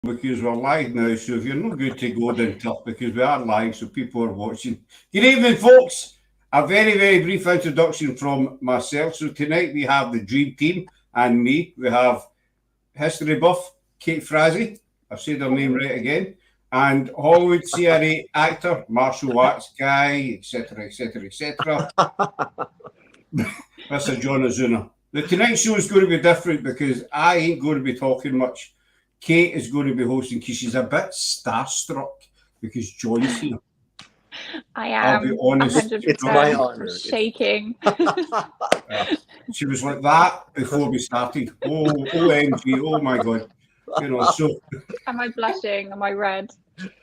because we're live now. So if you're not good to go, then tough because we are live, so people are watching. Good evening, folks. A very, very brief introduction from myself. So tonight we have the Dream Team and me. We have history buff Kate Frasi. I've said her name right again. And Hollywood CRA actor, martial arts guy, etc., etc., etc. Mr. John Ozuna. The Tonight Show is going to be different because I ain't going to be talking much. Kate is going to be hosting because she's a bit starstruck because John's here. I I'll be am honest. 100% It's my honor. shaking. She was like that before we started. Oh, OMG, oh my God. You know, so Am I blushing? Am I red?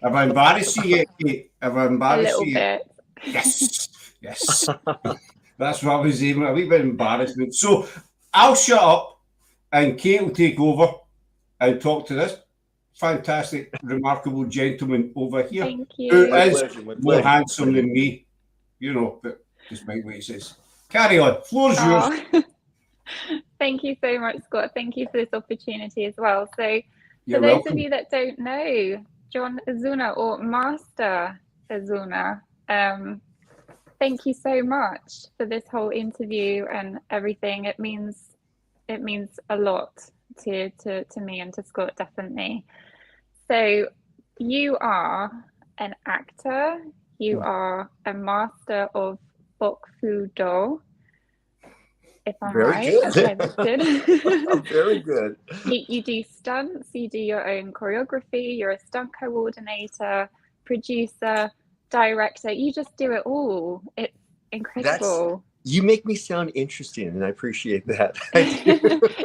have I embarrassed you yet, Kate? Have I A embarrassed little you yet? bit. Yes, yes. That's what I was aiming at, a wee bit of embarrassment. So I'll shut up and Kate will take over and talk to this fantastic, remarkable gentleman over here Thank who you. My is pleasure, my more pleasure. handsome than me, you know, but despite what he says. Carry on. Floor's yours. Oh. Thank you so much, Scott. Thank you for this opportunity as well. So, You're for those welcome. of you that don't know, John Ozuna or Master Ozuna, thank you so much for this whole interview and everything. It means a lot to me and to Scott, definitely. So you are an actor, you are a master of Bok Fu Do, if I'm Very right. good. Okay, that's good. Very good. You do stunts, you do your own choreography, you're a stunt coordinator, producer, director. You just do it all. It's incredible. You make me sound interesting, and I appreciate that.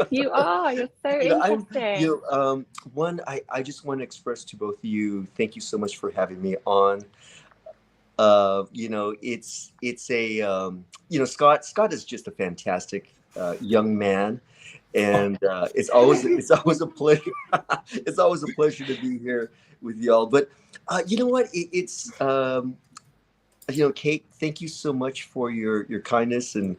You are. You're so interesting. One, I just want to express to both of you, thank you so much for having me on. It's a Scott is just a fantastic young man, and it's always a pleasure. It's always a pleasure to be here with y'all. But you know what? Kate, thank you so much for your kindness and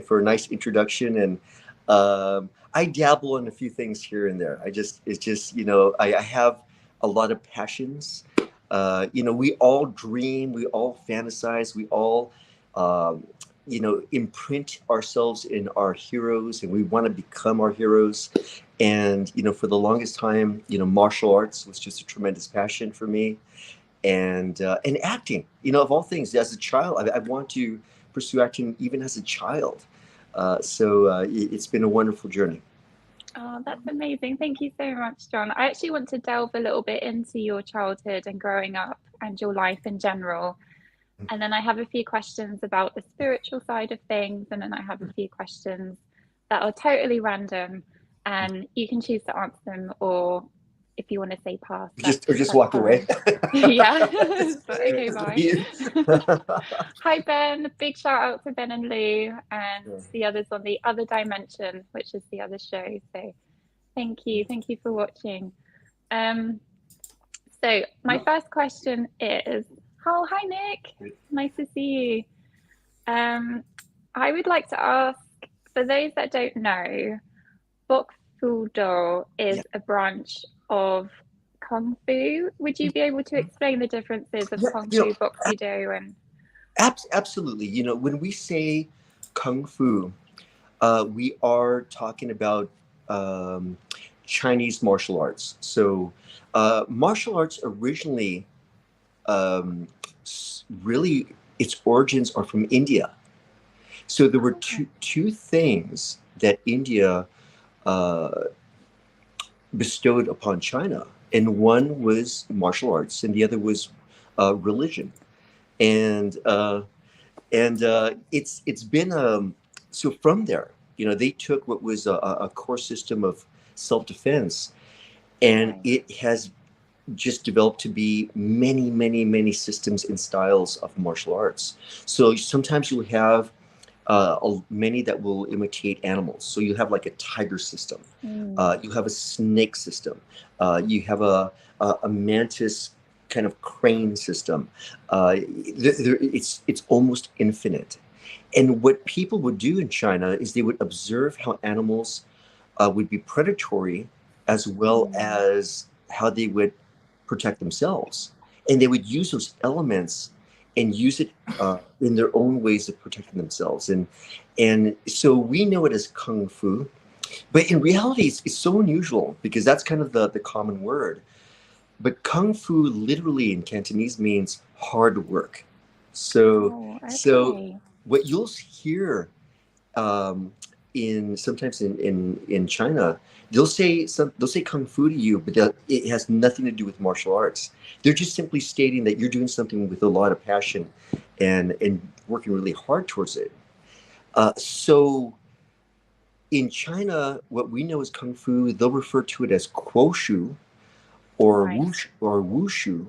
for a nice introduction. And I dabble in a few things here and there. I have a lot of passions. We all dream, we all fantasize, we all, imprint ourselves in our heroes, and we want to become our heroes. And, for the longest time, martial arts was just a tremendous passion for me. And acting, of all things, as a child, I want to pursue acting even as a child. It's been a wonderful journey. Oh, that's amazing. Thank you so much, John. I actually want to delve a little bit into your childhood and growing up and your life in general. And then I have a few questions about the spiritual side of things. And then I have a few questions that are totally random. And you can choose to answer them, or if you want to say pass. Just walk away. Yeah. Okay, bye. Hi, Ben. Big shout out to Ben and Lou and the others on the other dimension, which is the other show. So thank you for watching. So my first question is, oh, hi Nick, nice to see you. I would like to ask, for those that don't know, Bok Fu Do is a branch of Kung Fu. Would you be able to explain the differences of Kung Fu, Bok Fu Do, and absolutely. When we say Kung Fu, we are talking about Chinese martial arts. So martial arts originally, really, its origins are from India. So there were two things that India bestowed upon China, and one was martial arts, and the other was religion. And it's been so from there, they took what was a core system of self-defense, and it has just developed to be many, many, many systems and styles of martial arts. So sometimes you'll have many that will imitate animals. So you have like a tiger system, you have a snake system, you have a mantis kind of crane system. It's almost infinite. And what people would do in China is they would observe how animals would be predatory as well as how they would protect themselves, and they would use those elements and use it in their own ways of protecting themselves. And so we know it as kung fu, but in reality, it's so unusual because that's kind of the common word. But kung fu literally in Cantonese means hard work. So Oh, so okay. what you'll hear in sometimes in China, they'll say kung fu to you, but it has nothing to do with martial arts. They're just simply stating that you're doing something with a lot of passion and working really hard towards it. So in China, what we know as kung fu, they'll refer to it as quoshu or Right. wushu.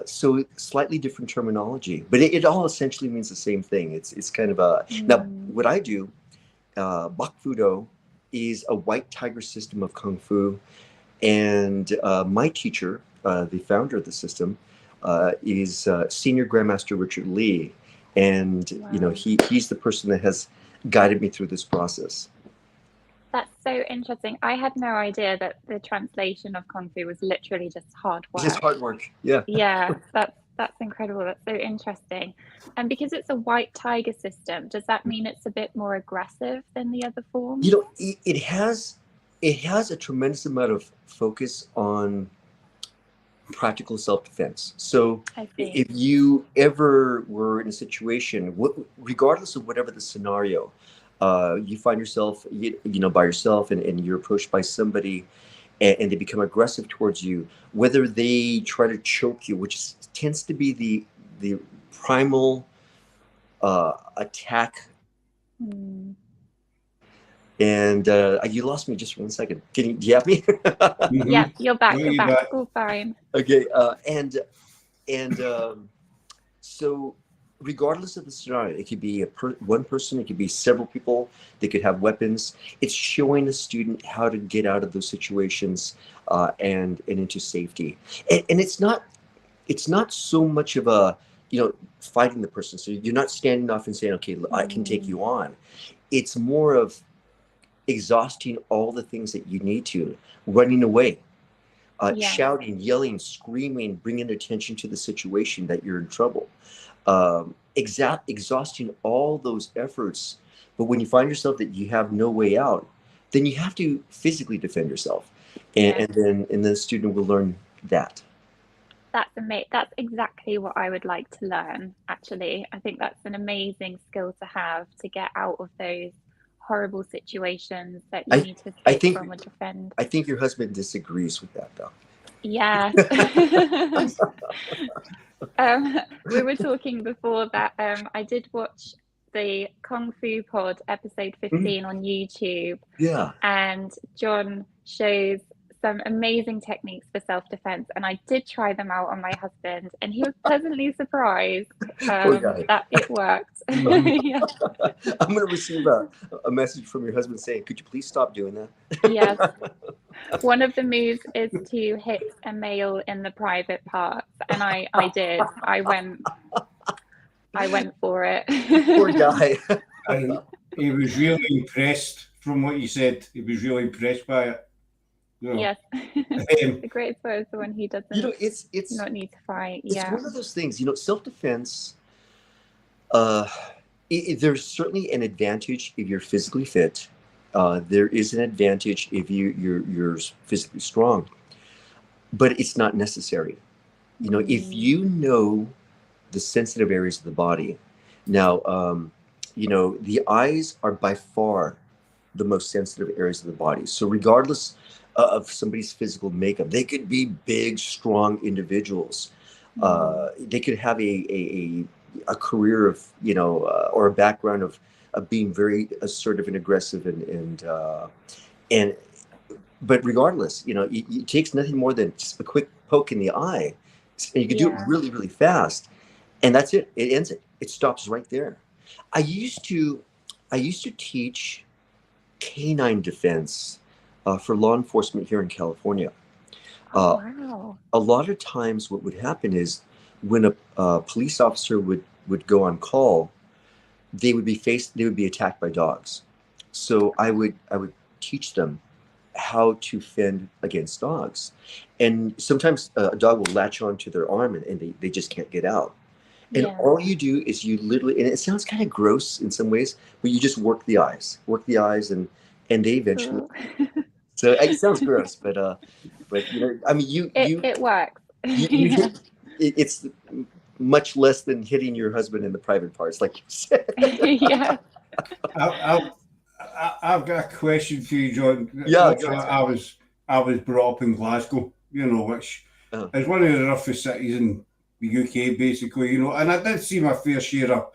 So slightly different terminology, but it all essentially means the same thing. It's kind of a now what I do. Bakfudo is a white tiger system of kung fu, and my teacher, the founder of the system, is Senior Grandmaster Richard Lee, and you know Wow. he's the person that has guided me through this process. That's so interesting. I had no idea that the translation of Kung Fu was literally just hard It's just work. hard work, yeah. Yeah, that's incredible. That's so interesting. And because it's a white tiger system, does that mean it's a bit more aggressive than the other forms? You know, it has a tremendous amount of focus on practical self-defense. So I see. if you ever were in a situation, regardless of whatever the scenario, you find yourself, you know, by yourself and you're approached by somebody and they become aggressive towards you, whether they try to choke you, which tends to be the primal attack. And you lost me just for 1 second. Do you have me? Yeah, you're back. No, You're you're back. back. All fine. Okay, so regardless of the scenario, it could be one person, it could be several people, they could have weapons. It's showing a student how to get out of those situations and into safety. And it's not so much of a, you know, fighting the person. So you're not standing off and saying, okay, I can take you on. It's more of exhausting all the things that you need to, running away. Yeah. Shouting, yelling, screaming, bringing attention to the situation that you're in trouble, exhausting all those efforts. But when you find yourself that you have no way out, then you have to physically defend yourself, and then the student will learn that. That's amazing. That's exactly what I would like to learn, actually. I think that's an amazing skill to have to get out of those horrible situations that you need to escape from or defend. I think your husband disagrees with that, though. Yes. We were talking before that I did watch the Kung Fu Pod episode 15 on YouTube. Yeah. And John shows some amazing techniques for self-defense, and I did try them out on my husband, and he was pleasantly surprised that it worked. Yeah. I'm going to receive a message from your husband saying, could you please stop doing that? Yes. One of the moves is to hit a male in the private parts, and I did. I went for it. Poor guy. And he was really impressed from what you said. He was really impressed by it. You know. Yes. The greatest part is the one who doesn't, you know, it's not need to fight. It's Yeah. one of those things, you know, self-defense, there's certainly an advantage if you're physically fit. There is an advantage if you're physically strong, but it's not necessary. You know, if you know the sensitive areas of the body. Now, you know, the eyes are by far the most sensitive areas of the body. So regardless of somebody's physical makeup, they could be big, strong individuals. They could have a career of, you know, or a background of being very assertive and aggressive but regardless, you know, it takes nothing more than just a quick poke in the eye, and you can do it really, really fast, and that's it. It ends it. It stops right there. I used to teach canine defense for law enforcement here in California. Wow. A lot of times, what would happen is when a police officer would go on call, they would be attacked by dogs. So I would teach them how to fend against dogs. And sometimes a dog will latch onto their arm and they just can't get out. And Yeah. all you do is you literally, and it sounds kind of gross in some ways, but you just work the eyes, and they eventually. Cool. So it sounds gross, but you know, I mean, It works. you Yeah. it's much less than hitting your husband in the private parts, like you said. Yeah. I've got a question for you, John. Yeah, I was brought up in Glasgow, you know, which is one of the roughest cities in the UK, basically, you know, and I did see my fair share of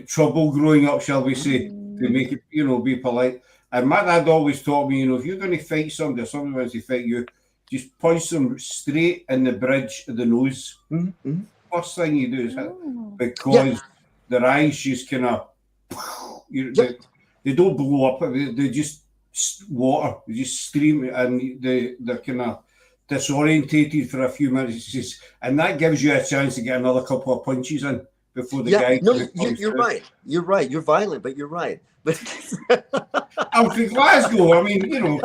trouble growing up, shall we say, to make it, you know, be polite. And my dad always taught me, you know, if you're going to fight somebody or somebody wants to fight you, just punch them straight in the bridge of the nose. Mm-hmm. First thing you do is hit, because their eyes just kind of, they don't blow up, they just water, they just stream, and they're kind of disorientated for a few minutes, and that gives you a chance to get another couple of punches in before the guy. No, you're right. You're right. You're violent, but you're right. But I'm from Glasgow. I mean, you know,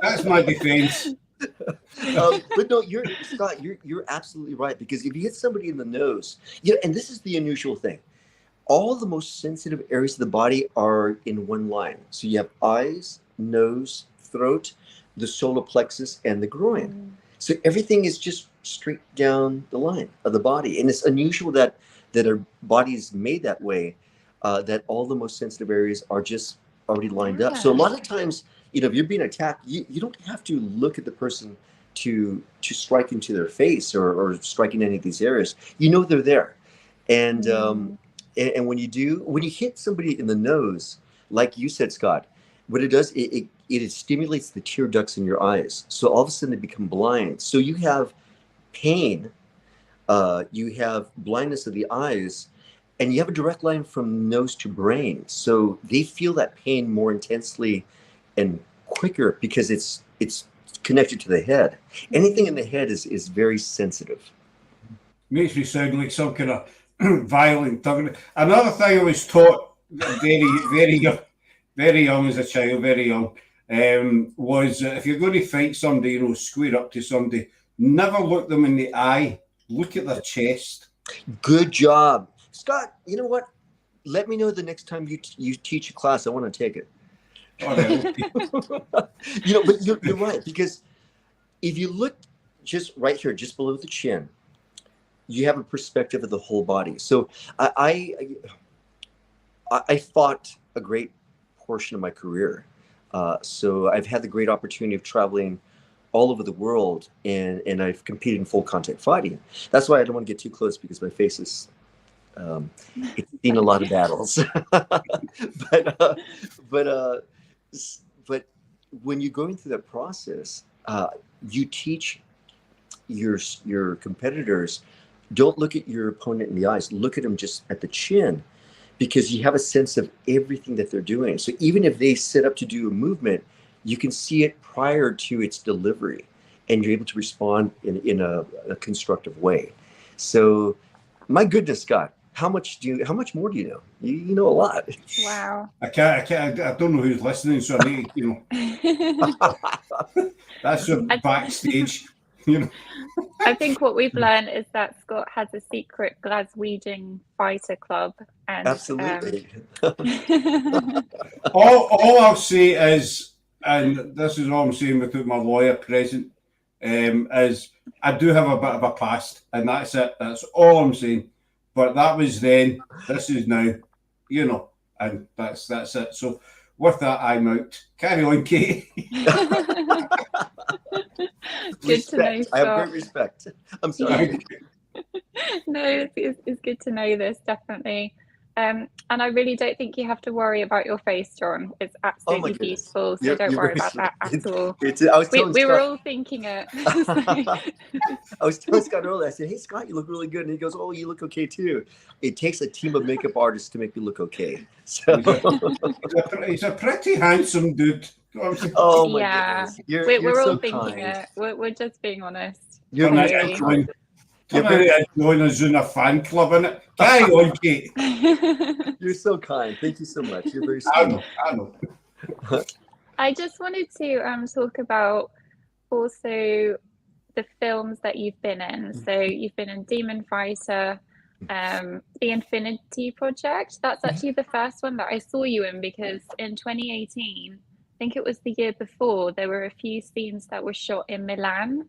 that's my defence. But no, Scott. You're absolutely right, because if you hit somebody in the nose, and this is the unusual thing. All the most sensitive areas of the body are in one line. So you have eyes, nose, throat, the solar plexus, and the groin. So everything is just straight down the line of the body. And it's unusual that our body is made that way, that all the most sensitive areas are just already lined up. So a lot of times, you know, if you're being attacked, you don't have to look at the person to strike into their face or strike in any of these areas. You know they're there. And when you hit somebody in the nose, like you said, Scott, what it does, it stimulates the tear ducts in your eyes. So all of a sudden they become blind. So you have pain, you have blindness of the eyes, and you have a direct line from nose to brain. So they feel that pain more intensely and quicker because it's connected to the head. Anything in the head is very sensitive. Makes me sound like some kind of violent thug. Another thing I was taught very young as a child, very young, was if you're going to fight somebody, you know, square up to somebody, never look them in the eye, look at their chest. Good job, Scott. You know what? Let me know the next time you teach a class. I want to take it. All right. You know, but you're right, because if you look just right here, just below the chin, you have a perspective of the whole body. So I fought a great portion of my career. So I've had the great opportunity of traveling all over the world, and I've competed in full contact fighting. That's why I don't want to get too close, because my face is it's seen a lot of battles. but when you're going through that process, you teach your competitors, don't look at your opponent in the eyes, look at them just at the chin, because you have a sense of everything that they're doing. So even if they set up to do a movement, you can see it prior to its delivery, and you're able to respond in a constructive way. So, my goodness, Scott, how much more do you know? You know a lot. Wow. I don't know who's listening, so I need, you know. That's a backstage. You know. I think what we've learned is that Scott has a secret Glaswegian fighter club. And, absolutely. All I'll say is, and this is all I'm saying without my lawyer present, is I do have a bit of a past, and that's it. That's all I'm saying. But that was then. This is now. You know, and that's it. So with that, I'm out. Carry on, Kate. Good to know, Scott. I have great respect. I'm sorry. No, it's good to know this, definitely. And I really don't think you have to worry about your face, John. It's absolutely beautiful, so don't worry about that at all. We were all thinking it. I was telling Scott earlier, I said, hey, Scott, you look really good. And he goes, oh, you look okay, too. It takes a team of makeup artists to make me look okay. So he's a pretty handsome dude. Oh, my goodness. We're all so thinking kind. it. We're just being honest. You're very kind. You're John Ozuna fan club, innit? Carry on, Kate. You're so kind. Thank you so much. You're very sweet. I know. I just wanted to talk about also the films that you've been in. So you've been in Demon Fighter, The Infinity Project. That's actually the first one that I saw you in, because in 2018, I think it was the year before, there were a few scenes that were shot in Milan.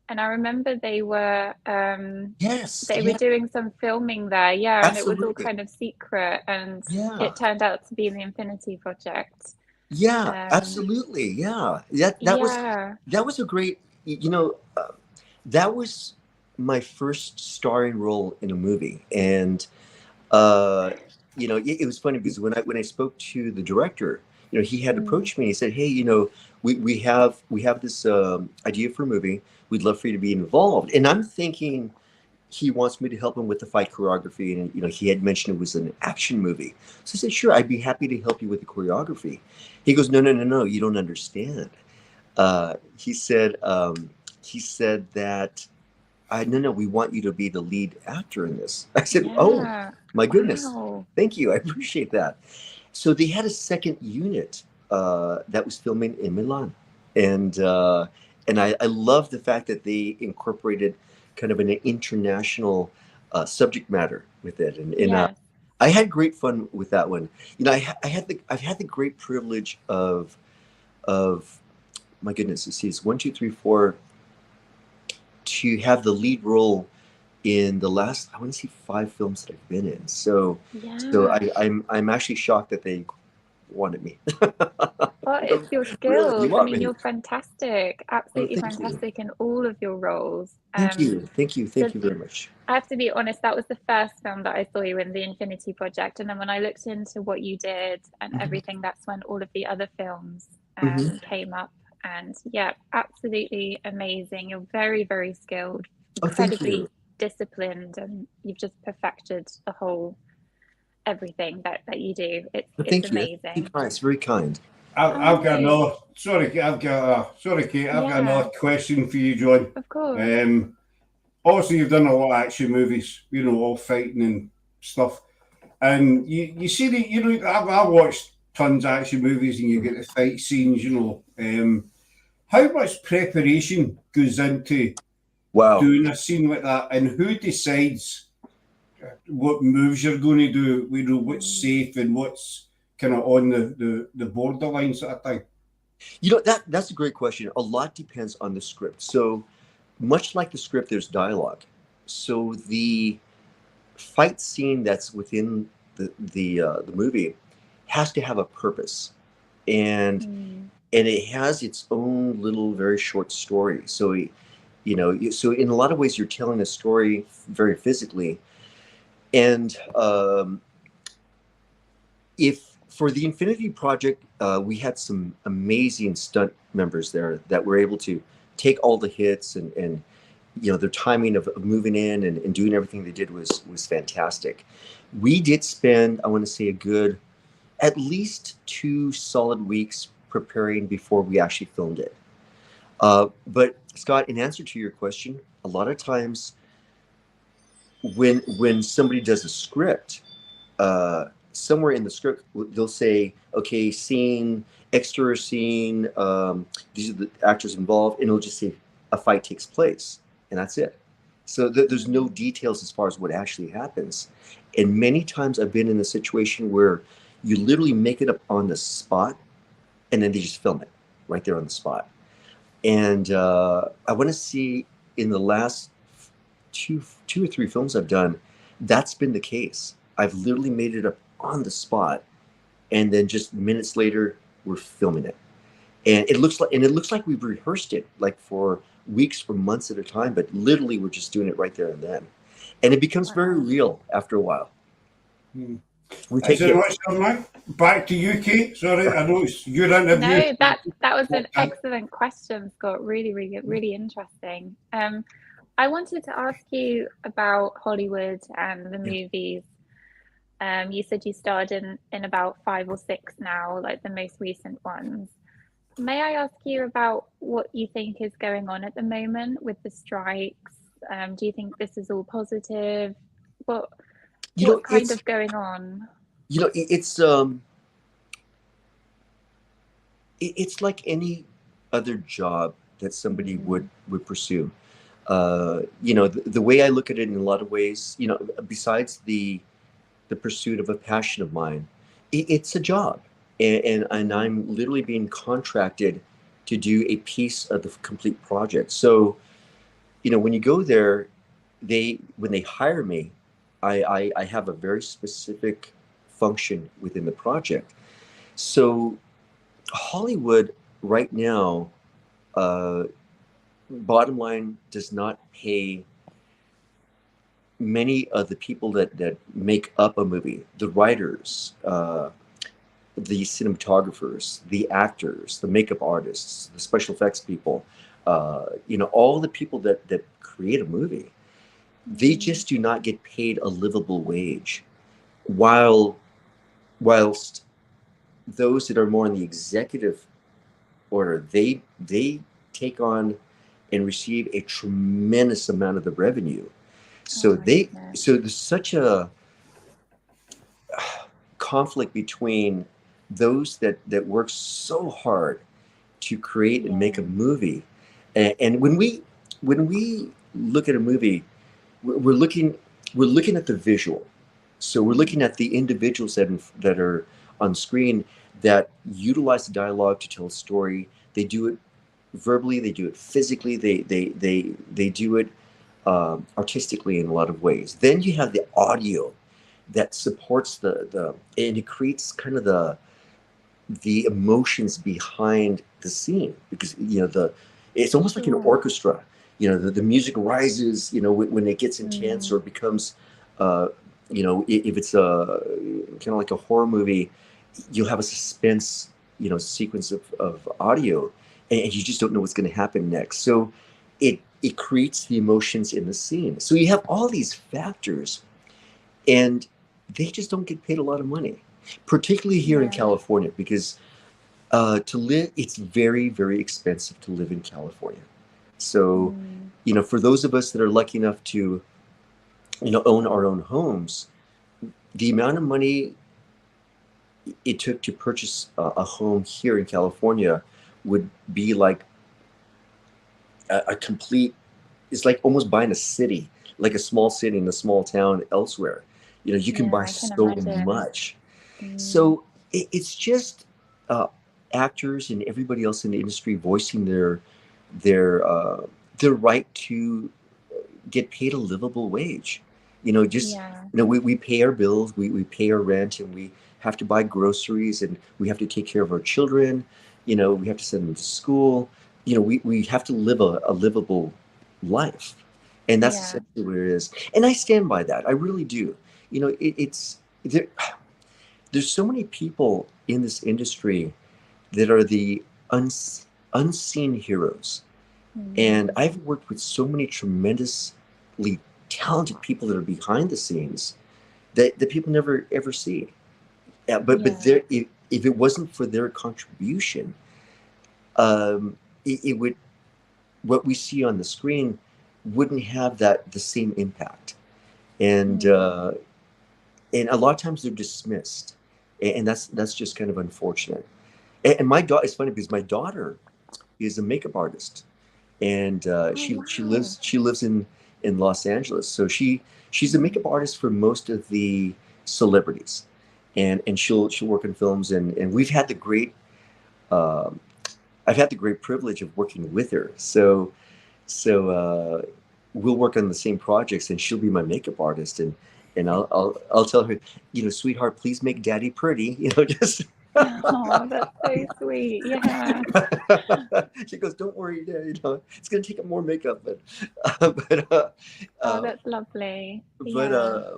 And I remember Yes, they were yeah, doing some filming there, yeah, and it was all absolutely. kind of secret, and Yeah, it turned out to be the Infinity Project. yeah, Um, absolutely. Yeah, yeah. that was a great. That was my first starring role in a movie, and uh, it was funny because when I spoke to the director, he had Mm, approached me and he said, "Hey, we have this idea for a movie. We'd love for you to be involved." And I'm thinking he wants me to help him with the fight choreography, and he had mentioned it was an action movie. So I said, "Sure, I'd be happy to help you with the choreography." He goes, "No, no, no, no, you don't understand." He said that no, no, we want you to be the lead actor in this. I said, "Oh, yeah. my goodness, Wow. thank you, I appreciate that." So they had a second unit that was filming in Milan, and I love the fact that they incorporated kind of an international subject matter with it, and Yes. I had great fun with that one. I've had the great privilege of my goodness, it sees 1, 2, 3, 4 to have the lead role in the last, I want to say, 5 films that I've been in. So Yeah. I'm actually shocked that they wanted me. Well, it's your Really, you skills. I want mean, me? you're fantastic, Oh, absolutely thank you, fantastic in all of your roles. thank you, thank you, The thank you very much. I have to be honest, that was the first film that I saw you in, the Infinity Project. And then when I looked into what you did and Hmm. everything, that's when all of the other films Hmm. came up. And yeah, absolutely amazing. You're very, very skilled, Oh, thank you. incredibly disciplined, and you've just perfected the whole everything that you do. Oh, It's thank you. That's very amazing. kind. It's very kind. Oh I've got no, another. Sorry, Kate, sorry, Kate. I've got yeah, another question for you, John. of course. Um, Obviously, you've done a lot of action movies. All fighting and stuff. And you see that I've watched tons of action movies, and you get the fight scenes. How much preparation goes into Wow. doing a scene like that, and who decides what moves you're going to do? What's Mm, safe and what's kind of on the borderline sort of thing. That's a great question. A lot depends on the script. So much like the script, there's dialogue. So the fight scene that's within the movie has to have a purpose, and mm, and it has its own little very short story. So so in a lot of ways you're telling a story very physically, and if for the Infinity Project, we had some amazing stunt members there that were able to take all the hits, and their timing of moving in and doing everything they did was fantastic. We did spend, I want to say, a good at least 2 solid weeks preparing before we actually filmed it. But Scott, in answer to your question, a lot of times when somebody does a script, somewhere in the script they'll say, okay, scene, exterior scene, these are the actors involved, and it'll just say a fight takes place, and that's it. So there's no mm. details as far as what actually happens. And many times I've been in a situation where you literally make it up on the spot, and then they just film it right there on the spot. And I want to see, in the last two or three films I've done, that's been the case. I've literally made it up on the spot, and then just minutes later we're filming it. And it looks like we've rehearsed it like for weeks, for months at a time, but literally we're just doing it right there and then. And it becomes very Wow. real after a while. Hmm. We Thanks take very it. much, Mike. Back to you, Kate. Sorry, I know it's your interview. No, that was an excellent question, Scott. Really, really, really interesting. I wanted to ask you about Hollywood and the Yeah. movies. You said you starred in about 5 or 6 now, like the most recent ones. May I ask you about what you think is going on at the moment with the strikes? Do you think this is all positive? What You what's know, kind it's of going on? you know, it- it's like any other job that somebody would pursue. The way I look at it in a lot of ways, besides the pursuit of a passion of mine, it's a job, and I'm literally being contracted to do a piece of the complete project. So, when you go there, when they hire me, I have a very specific function within the project. So Hollywood right now, uh, bottom line, does not pay many of the people that make up a movie, the writers, the cinematographers, the actors, the makeup artists, the special effects people, all the people that create a movie, they just do not get paid a livable wage. Whilst those that are more in the executive order, they take on and receive a tremendous amount of the revenue. So so there's such a conflict between those that work so hard to create and make a movie, and when we look at a movie, we're looking at the visual. So we're looking at the individuals that are on screen that utilize the dialogue to tell a story. They do it verbally, they do it physically, they do it artistically in a lot of ways. Then you have the audio that supports and it creates kind of the emotions behind the scene, because it's almost like an orchestra. The music rises when it gets intense, or becomes if it's a kind of like a horror movie, you'll have a suspense sequence of audio, and you just don't know what's going to happen next. So it creates the emotions in the scene. So you have all these factors, and they just don't get paid a lot of money, particularly here in California, because to live, it's very, very expensive to live in California. So, for those of us that are lucky enough to, own our own homes, the amount of money it took to purchase a home here in California would be like a complete, it's like almost buying a city, like a small city in a small town elsewhere. You can buy so much. So it's just actors and everybody else in the industry voicing their right to get paid a livable wage. We pay our bills, we pay our rent, and we have to buy groceries, and we have to take care of our children. We have to send them to school. We have to live a livable life, and that's essentially what it is. And I stand by that. I really do. It's there. There's so many people in this industry that are the unseen heroes. And I've worked with so many tremendously talented people that are behind the scenes that people never ever see. But if it wasn't for their contribution, it would, what we see on the screen wouldn't have the same impact. And a lot of times they're dismissed, and that's just kind of unfortunate. And my daughter, it's funny because my daughter is a makeup artist, and she lives in Los Angeles. So she's a makeup artist for most of the celebrities, and she'll work in films, and we've had the great I've had the great privilege of working with her. So we'll work on the same projects, and she'll be my makeup artist, and I'll tell her, sweetheart, please make daddy pretty, just. Oh, that's so sweet. Yeah. She goes, don't worry, Dad, it's going to take up more makeup, but oh, that's lovely. But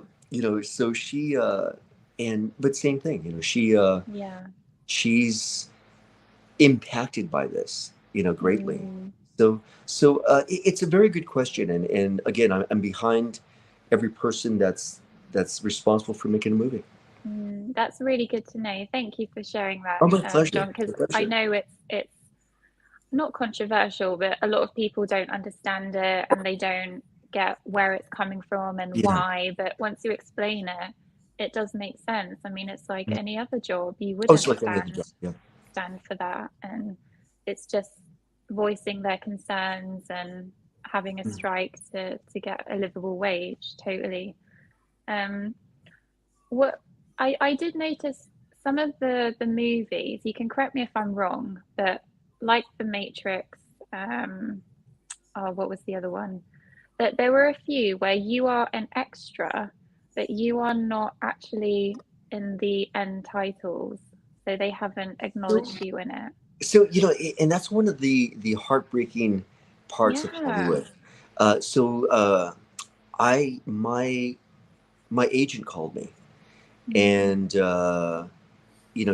so she but same thing, she's impacted by this, greatly. So it's a very good question, and again, I'm behind every person that's responsible for making a movie. That's really good to know. Thank you for sharing that, my pleasure. John, because I know it's not controversial, but a lot of people don't understand it, and they don't get where it's coming from and why. But once you explain it, it does make sense. I mean, it's like any other job. You wouldn't It's like any other stand job. Yeah. stand for that, and it's just voicing their concerns and having a strike to get a livable wage. Totally. What I did notice, some of the movies, you can correct me if I'm wrong, but like The Matrix, what was the other one? That there were a few where you are an extra, but you are not actually in the end titles, so they haven't acknowledged you in it. So, and that's one of the heartbreaking parts of Yeah. Hollywood. I my agent called me, and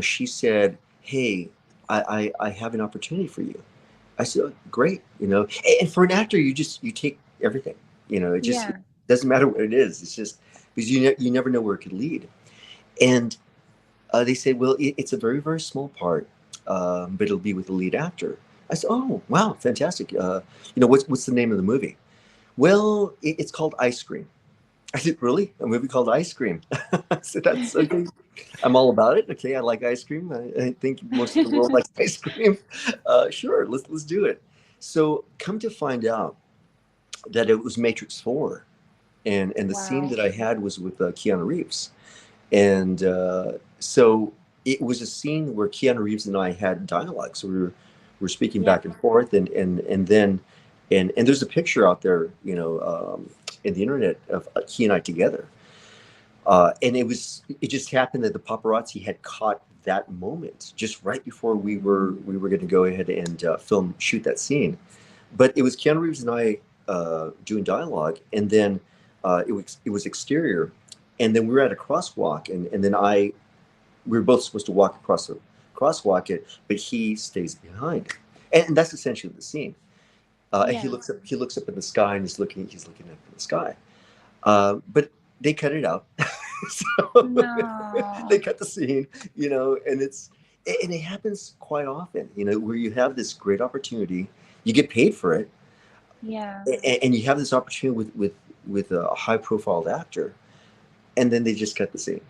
she said, "Hey, I have an opportunity for you." I said, "Oh, great," And for an actor, you take everything. It just Yeah. doesn't matter what it is. It's just because you never know where it could lead. And they said, "Well, it's a very, very small part, but it'll be with the lead actor." I said, "Oh, wow, fantastic! What's the name of the movie?" "Well, it's called Ice Cream." I said, "Really? A movie called Ice Cream?" I said, "That's okay. I'm all about it. Okay, I like ice cream. I think most of the world likes ice cream. Sure, let's do it." So come to find out that it was Matrix 4, and the scene Wow. that I had was with Keanu Reeves, and so it was a scene where Keanu Reeves and I had dialogue. So we were speaking back and forth, and then there's a picture out there, in the internet of he and I together. And it just happened that the paparazzi had caught that moment just right before we were going to go ahead and shoot that scene. But it was Keanu Reeves and I doing dialogue, and then it was exterior, and then we were at a crosswalk, and then we were both supposed to walk across the crosswalk, but he stays behind, and that's essentially the scene. And he looks up in the sky, and he's looking up in the sky. But they cut it out. So No. they cut the scene, and it happens quite often, where you have this great opportunity, you get paid for it, Yeah. and you have this opportunity with a high profile actor, and then they just cut the scene.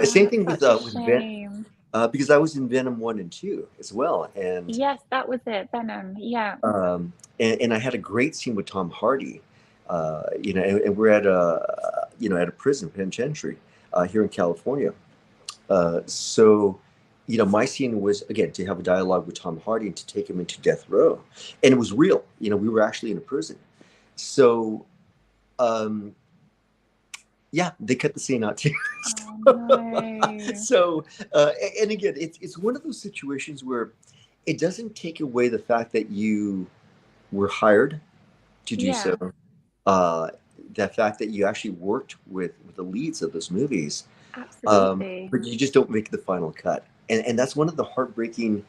Same thing with shame. because I was in Venom 1 and 2 as well, and Yes, that was it, Venom. Yeah. And I had a great scene with Tom Hardy, and we're at a prison penitentiary here in California. So, my scene was, again, to have a dialogue with Tom Hardy and to take him into death row, and it was real. We were actually in a prison. So, yeah, they cut the scene out too. No. So, and again, it's one of those situations where it doesn't take away the fact that you were hired to do so. The fact that you actually worked with the leads of those movies, Absolutely. but you just don't make the final cut, and that's one of the heartbreaking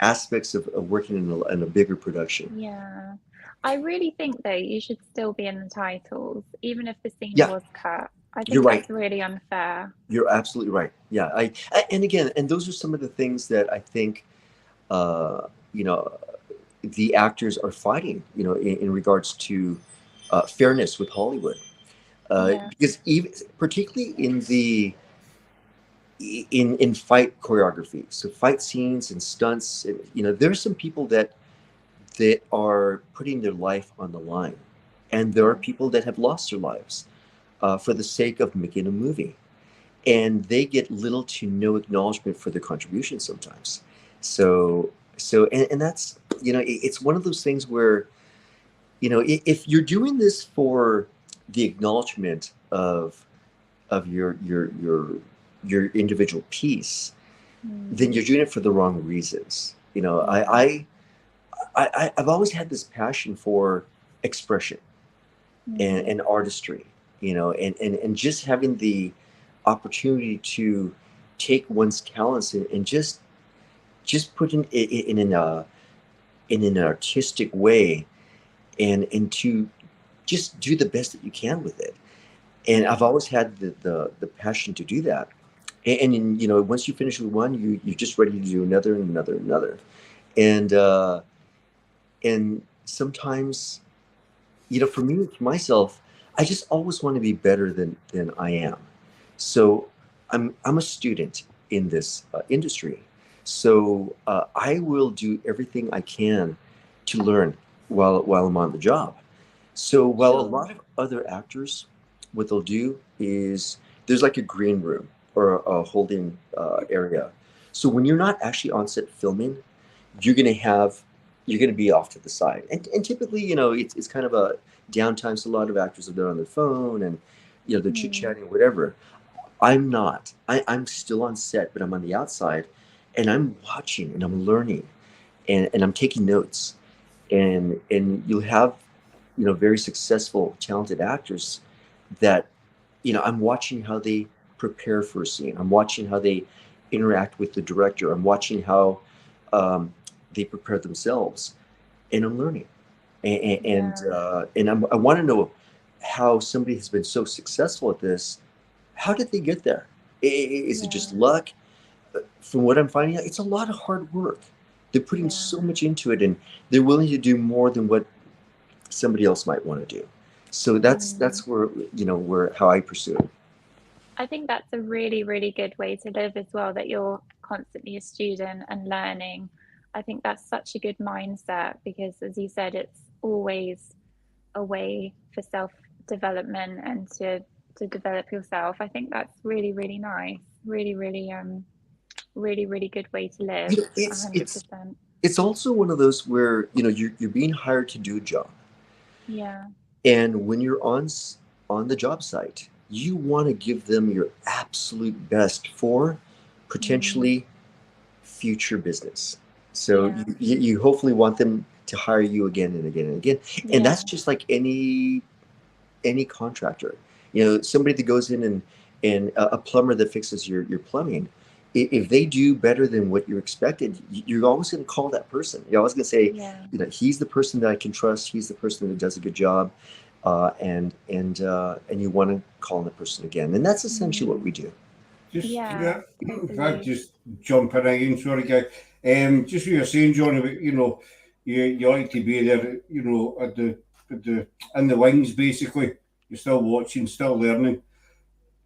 aspects of working in a bigger production. Yeah. I really think though you should still be in the titles, even if the scene Yeah. was cut. I You're think right. that's really unfair. You're absolutely right. Yeah, and again, and those are some of the things that I think, the actors are fighting, in regards to fairness with Hollywood, because even particularly in fight choreography, so fight scenes and stunts, there's some people that are putting their life on the line, and there are people that have lost their lives for the sake of making a movie, and they get little to no acknowledgement for their contribution sometimes. So and that's, it's one of those things where, if you're doing this for the acknowledgement of your individual piece, then you're doing it for the wrong reasons. I've always had this passion for expression and artistry, and just having the opportunity to take one's talents and just put in an artistic way, and to just do the best that you can with it. And I've always had the passion to do that. And once you finish with one, you're just ready to do another and another and another. And sometimes, for me, for myself, I just always want to be better than I am. So I'm a student in this industry. So I will do everything I can to learn while I'm on the job. So while a Sure. lot of other actors, what they'll do is there's like a green room or a holding area. So when you're not actually on set filming, you're gonna have you're gonna be off to the side. And typically, it's kind of a downtime. So a lot of actors are there on their phone and they're chit Mm, chatting, whatever. I'm not. I'm still on set, but I'm on the outside and I'm watching and I'm learning and I'm taking notes. And you'll have, very successful, talented actors that, I'm watching how they prepare for a scene. I'm watching how they interact with the director. I'm watching how um, they prepare themselves, and I'm learning. yeah. And I want to know how somebody has been so successful at this. How did they get there? Is it just Yeah. luck? From what I'm finding out, it's a lot of hard work. They're putting Yeah. so much into it, and they're willing to do more than what somebody else might want to do. So Mm. that's where where how I pursue it. I think that's a really, really good way to live as well, that you're constantly a student and learning. I think that's such a good mindset because, as you said, it's always a way for self development and to develop yourself. I think that's really, really nice. Really, really, really, really good way to live. It's 100%. it's also one of those where you're being hired to do a job, Yeah. and when you're on the job site, you want to give them your absolute best for Mm, potentially future business. So yeah. you hopefully want them to hire you again and again and again, and that's Yeah. just like any contractor. Somebody that goes in and a plumber that fixes your plumbing. If they do better than what you expected, you're always going to call that person. You're always going to say, Yeah. he's the person that I can trust. He's the person that does a good job, and you want to call on the person again. And that's essentially what Mm, we do. Just yeah. if I Totally. just jump in again, sorry guys. Just what you're saying, John, about you like to be there, at the in the wings basically. You're still watching, still learning.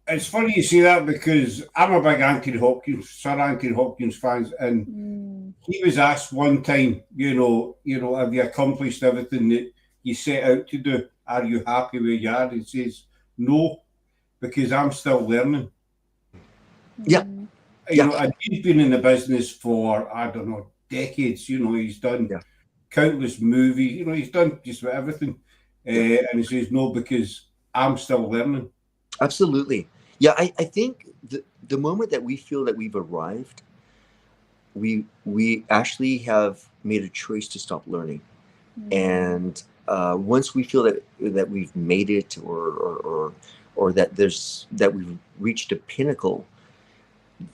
It's funny you say that because I'm a big Sir Anthony Hopkins fans, and Mm, he was asked one time, have you accomplished everything that you set out to do? Are you happy where you are? He says, no, because I'm still learning. Yeah, mm, yeah, And he's been in the business for, I don't know, decades. He's done yeah, countless movies. He's done just about everything. yeah. And he says, no, because I'm still learning. Absolutely. Yeah, I think the moment that we feel that we've arrived, we actually have made a choice to stop learning. mm, And once we feel that we've made it, or that we've reached a pinnacle,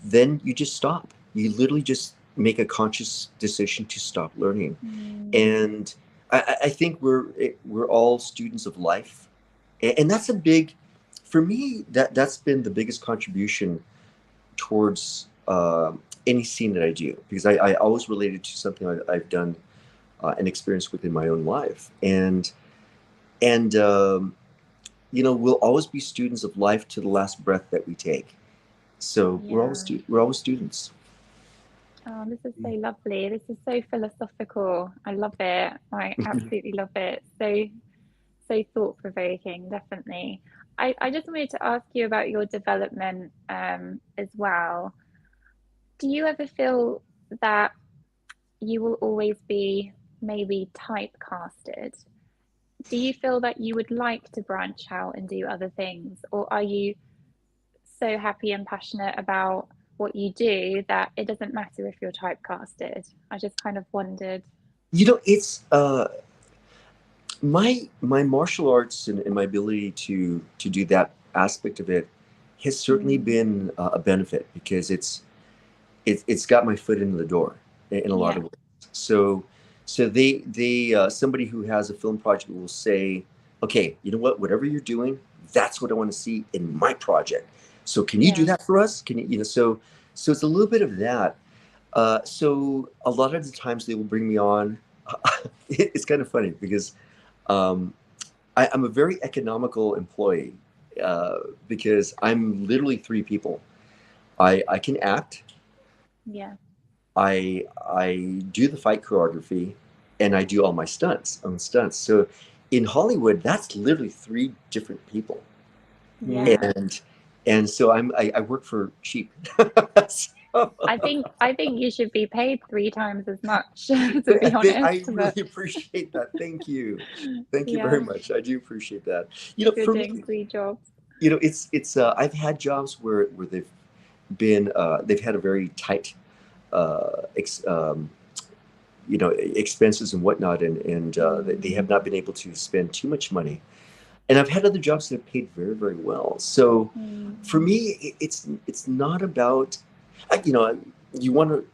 then you just stop. You literally just make a conscious decision to stop learning. mm, And I think we're all students of life, and that's a big, for me, that's been the biggest contribution towards any scene that I do, because I always related to something I've done an experience within my own life, and we'll always be students of life to the last breath that we take. So yeah. we're always students. Oh, this is so lovely. This is so philosophical. I love it. I absolutely love it. So thought provoking, definitely. I just wanted to ask you about your development as well. Do you ever feel that you will always be maybe typecasted? Do you feel that you would like to branch out and do other things, or are you so happy and passionate about what you do that it doesn't matter if you're typecasted? I just kind of wondered. It's my martial arts and my ability to do that aspect of it has certainly Mm, been a benefit, because it's got my foot in the door in a lot yeah, of ways. So they somebody who has a film project will say, okay, you know what, whatever you're doing, that's what I want to see in my project. So can you do yeah, that for us? Can you, so it's a little bit of that. So a lot of the times they will bring me on. It's kind of funny because um, I'm a very economical employee, uh, because I'm literally three people. I can act, yeah. I do the fight choreography, and I do all my stunts. So in Hollywood, that's literally three different people, Yeah. and so I work for cheap. So, I think you should be paid 3 times as much, to be honest. I But really appreciate that. Thank you very yeah, much. I do appreciate that. you're For doing me, 3 jobs. it's I've had jobs where they've had a very tight uh, ex, um, expenses and whatnot, and they have not been able to spend too much money. And I've had other jobs that have paid very, very well. So for Mm. me, it's not about, you want to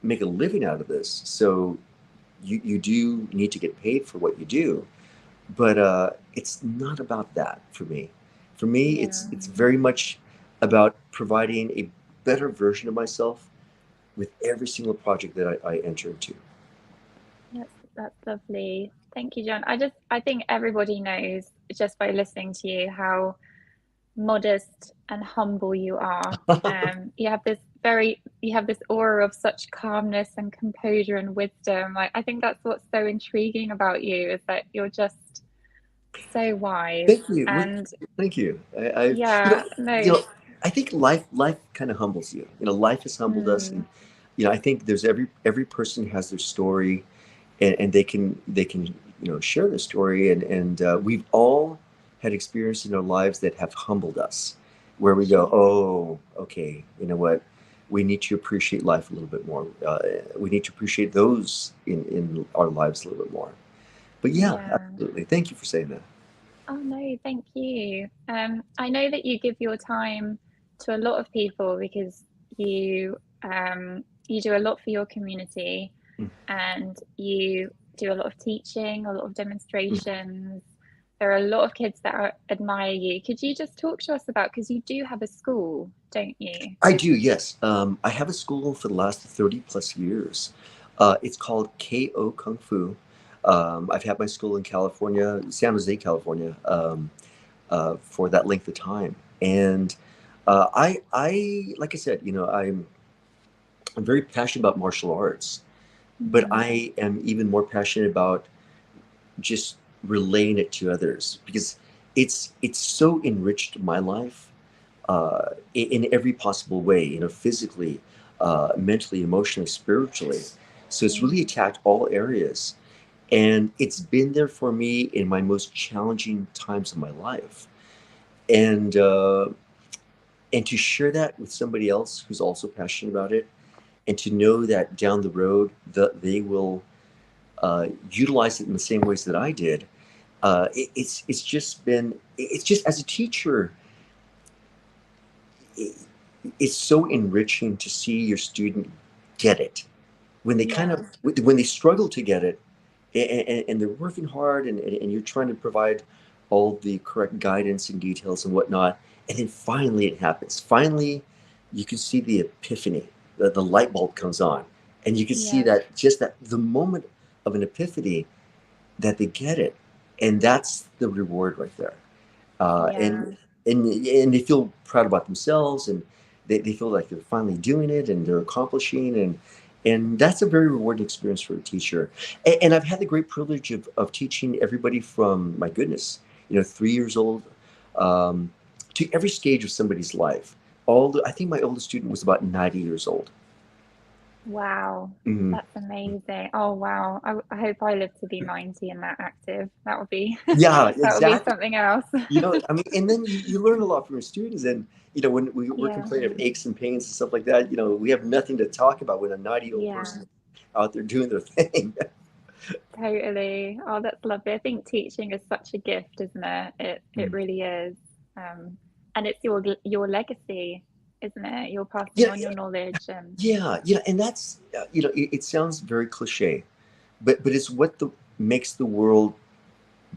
make a living out of this, so you do need to get paid for what you do, but it's not about that for me. For me, Yeah, it's very much about providing a better version of myself with every single project that I enter into. that's lovely. Thank you, John. I think everybody knows just by listening to you how modest and humble you are. You have this aura of such calmness and composure and wisdom. Like, I think that's what's so intriguing about you, is that you're just so wise. Thank you. Well, And thank you. I've yeah, you no. know I think life kind of humbles you. Life has humbled us, Mm, and I think there's every person has their story, and they can share their story, and we've all had experience in our lives that have humbled us, where we go, sure. oh, okay, you know what, we need to appreciate life a little bit more. We need to appreciate those in our lives a little bit more. But yeah, Yeah. absolutely. Thank you for saying that. Oh no, thank you. I know that you give your time to a lot of people because you do a lot for your community, Mm, and you do a lot of teaching, a lot of mm. demonstrations. There are a lot of kids that admire you. Could you just talk to us about, because you do have a school, don't you? I do, yes. I have a school for the last 30 plus years. It's called KO Kung Fu. I've had my school in California, San Jose, California, for that length of time. And like I said, I'm very passionate about martial arts, but Mm, I am even more passionate about just relaying it to others, because it's so enriched my life in every possible way, physically, mentally, emotionally, spiritually. So it's really mm, attacked all areas. And it's been there for me in my most challenging times of my life. And, and to share that with somebody else who's also passionate about it, and to know that down the road that they will utilize it in the same ways that I did. It's just, as a teacher, it, it's so enriching to see your student get it when they yeah, when they struggle to get it, and they're working hard, and you're trying to provide all the correct guidance and details and whatnot, and then finally it happens. Finally, you can see the epiphany, the light bulb comes on, and you can see yeah, that, just that the moment of an epiphany, that they get it, and that's the reward right there. uh, yeah. and and they feel proud about themselves, and they feel like they're finally doing it, and they're accomplishing, and that's a very rewarding experience for a teacher. And I've had the great privilege of teaching everybody from, my goodness, 3 years old, um, to every stage of somebody's life. I think my oldest student was about 90 years old. Wow, Mhm. that's amazing. Oh wow. I hope I live to be 90 and that active. That would be Yeah, that would be exactly. something else. I mean, and then you learn a lot from your students. And, when we're Yeah, complaining of aches and pains and stuff like that, we have nothing to talk about when a 90-year-old yeah, person out there doing their thing. totally. Oh, that's lovely. I think teaching is such a gift, isn't it? It Mm. really is. Um, and it's your legacy, isn't it? You're passing Yeah, on your knowledge and and that's, it sounds very cliche, but it's what the makes the world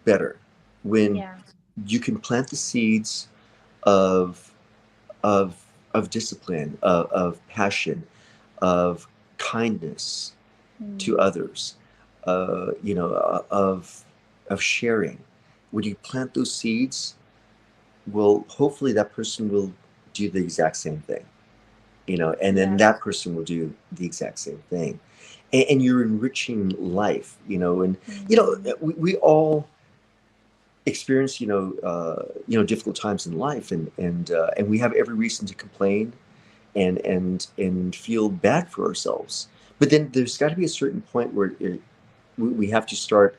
better, when yeah. you can plant the seeds of of discipline, of passion, of kindness to Mm, others, of sharing. When you plant those seeds, well, hopefully that person will do the exact same thing. and then Yeah. that person will do the exact same thing. And you're enriching life, and we all experience difficult times in life, and we have every reason to complain and feel bad for ourselves. But then there's got to be a certain point where we have to start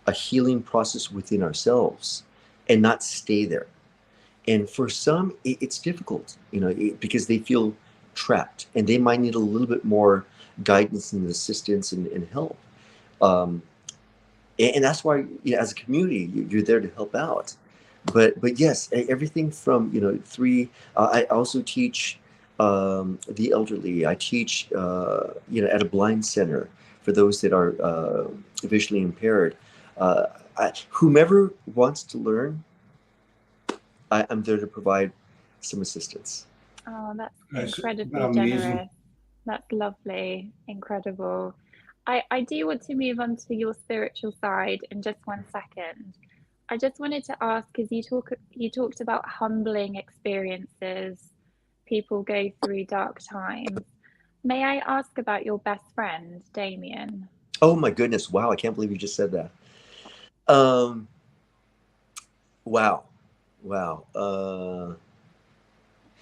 a healing process within ourselves and not stay there. And for some, it's difficult, because they feel trapped and they might need a little bit more guidance and assistance and help. Um, and that's why, as a community, you're there to help out. But yes, everything from I also teach the elderly. I teach at a blind center for those that are visually impaired. Whomever wants to learn, I'm there to provide some assistance. Oh, that's That's incredibly amazing. generous. That's lovely. Incredible. I do want to move on to your spiritual side in just 1 second. I just wanted to ask, because you talked about humbling experiences, people go through dark times. May I ask about your best friend, Damien? Oh my goodness! Wow, I can't believe you just said that. Um, wow, wow.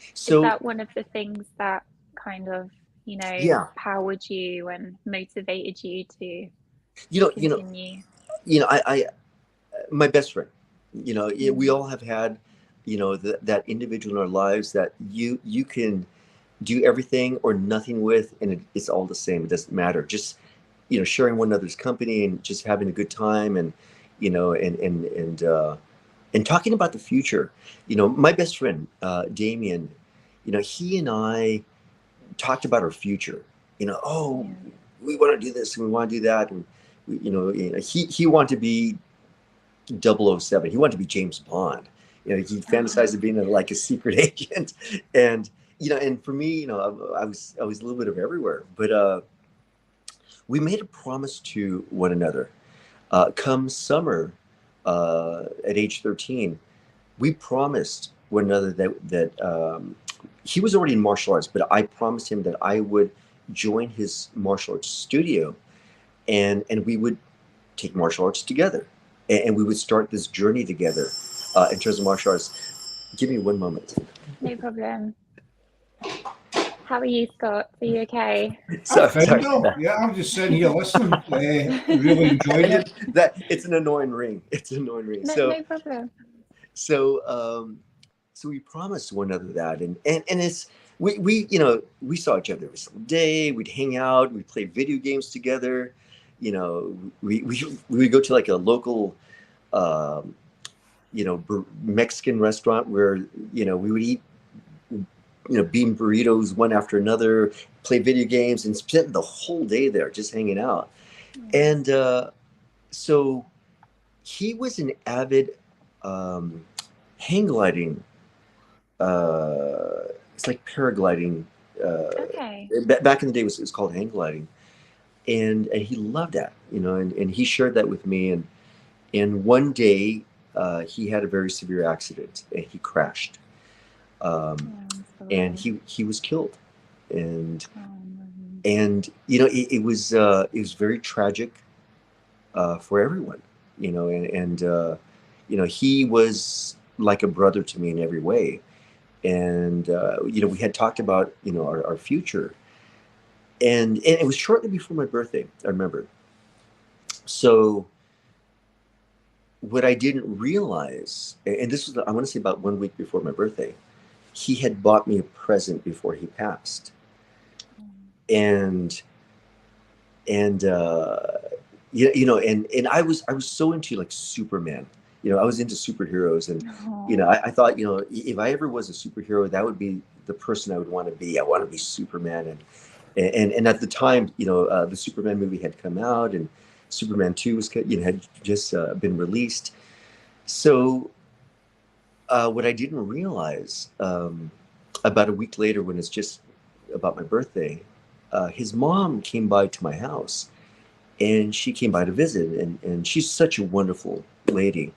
Is So that one of the things that kind of, yeah, powered you and motivated you to you know, you know, continue? I my best friend. We Mm. all have had, that individual in our lives that you can do everything or nothing with, and it's all the same. It doesn't matter. Just sharing one another's company and just having a good time, and and talking about the future. My best friend, Damien. He and I talked about our future. Oh, Yeah. we want to do this and we want to do that, and he wanted to be 007. He wanted to be James Bond. He fantasized of being like a secret agent, and and for me, I was a little bit of everywhere. But we made a promise to one another. Come summer, at age 13, we promised one another that he was already in martial arts, but I promised him that I would join his martial arts studio, and we would take martial arts together, and we would start this journey together in terms of martial arts. Give me one moment. No problem. How are you, Scott? Are you okay? I'm Sorry, fine sorry. though. Yeah, I'm just sitting here listening, really enjoying it. That it's an annoying ring. It's an annoying ring. No, So no problem. so so we promised one another that, and it's we we saw each other every single day. We'd hang out. We'd play video games together. We would go to like a local um, Mexican restaurant where we would eat bean burritos one after another, play video games, and spend the whole day there just hanging out. Mm. And so he was an avid um, hang gliding. It's like paragliding. Okay. Back in the day, it was called hang gliding, and he loved that, and he shared that with me. And one day, he had a very severe accident and he crashed, Oh, I'm and sorry. he was killed, and Oh, no. it was very tragic for everyone, and he was like a brother to me in every way, and we had talked about our future, and it was shortly before my birthday, I remember. So what I didn't realize, and this was, I want to say, about 1 week before my birthday, he had bought me a present before he passed, and and and I was so into like Superman. I was into superheroes, and Oh, I thought, if I ever was a superhero, that would be the person I would want to be. I want to be Superman, and at the time, the Superman movie had come out, and Superman 2 was had just been released. So what I didn't realize, about a week later, when it's just about my birthday, his mom came by to my house, and she came by to visit, and she's such a wonderful lady,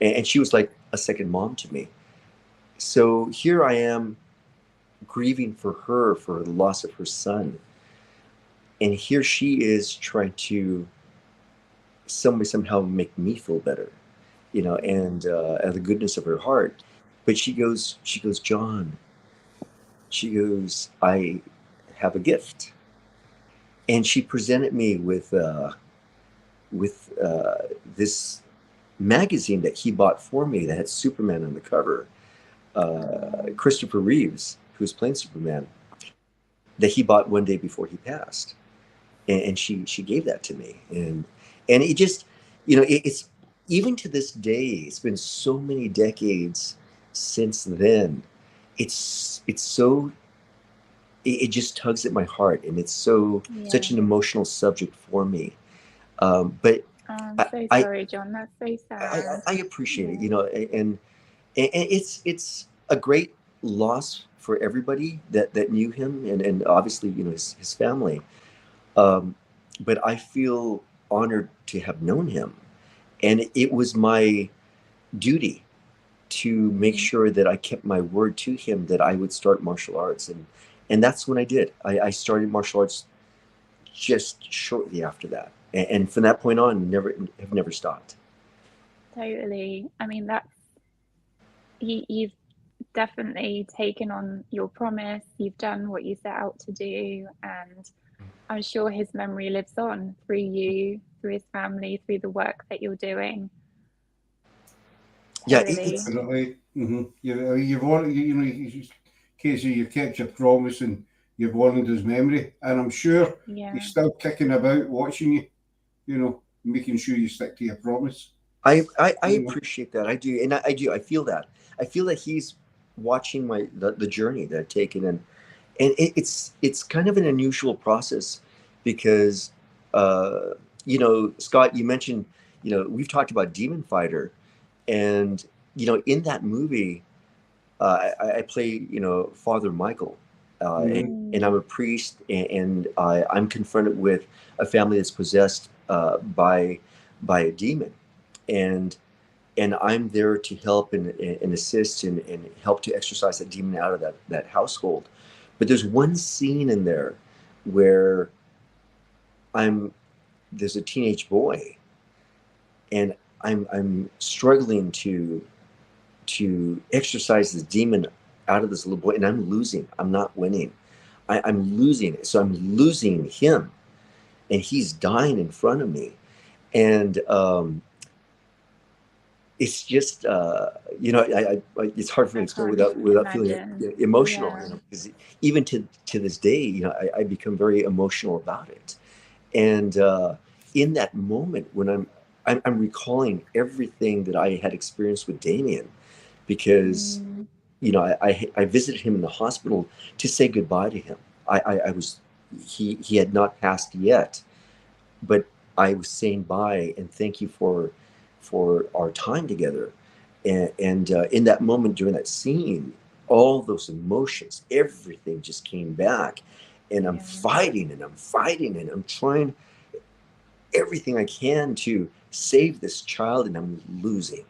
and she was like a second mom to me. So here I am, grieving for her, for the loss of her son. And here she is trying to somehow make me feel better, and out of the goodness of her heart. But she goes, John, she goes, I have a gift. And she presented me with this magazine that he bought for me that had Superman on the cover. Christopher Reeves, who's playing Superman, that he bought one day before he passed, and she gave that to me, and it just, it's even to this day. It's been so many decades since then. It's so it just tugs at my heart, and it's such an emotional subject for me. But I'm I, so I sorry, John. That's so sad. I appreciate it, and it's a great loss for everybody that knew him, and obviously, his family. But I feel honored to have known him, and it was my duty to make sure that I kept my word to him that I would start martial arts, and that's when I did. I started martial arts just shortly after that, and from that point on, never stopped. Totally. I mean, you've definitely taken on your promise. You've done what you set out to do, and I'm sure his memory lives on through you, through his family, through the work that you're doing. Yeah, Totally. Definitely. You've won, Casey, you've kept your promise and you've honoured his memory. And I'm sure Yeah. he's still kicking about watching you, making sure you stick to your promise. I appreciate that. I do, and I do. I feel that. I feel that he's watching the journey that I've taken, and it's kind of an unusual process because, Scott, you mentioned, we've talked about Demon Fighter, and in that movie, I play, Father Michael, and I'm a priest, and I'm confronted with a family that's possessed by a demon, and I'm there to help and assist and help to exorcise that demon out of that household. But there's one scene in there where there's a teenage boy, and I'm struggling to exorcise this demon out of this little boy, and I'm losing. I'm not winning. I'm losing it. So I'm losing him, and he's dying in front of me, and it's just it's hard for me to explain without feeling emotional, because even to this day, I become very emotional about it. And in that moment when I'm recalling everything that I had experienced with Damien, because I visited him in the hospital to say goodbye to him. I was he had not passed yet, but I was saying bye and thank you for our time together. And in that moment, during that scene, all those emotions, everything just came back, and I'm fighting and I'm trying everything I can to save this child, and I'm losing.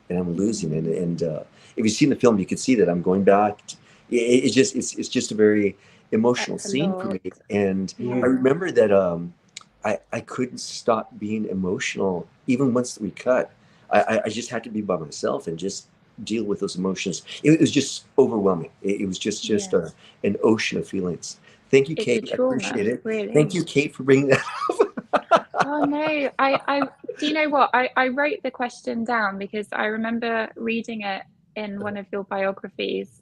And if you've seen the film, you could see that I'm going back. It's just a very emotional scene for me. And I remember that I couldn't stop being emotional even once we cut. I just had to be by myself and just deal with those emotions. It was just overwhelming. It was just an ocean of feelings. Thank you, Kate. I appreciate it. Really. Thank you, Kate, for bringing that up. Oh no, I do you know what? I wrote the question down because I remember reading it in one of your biographies.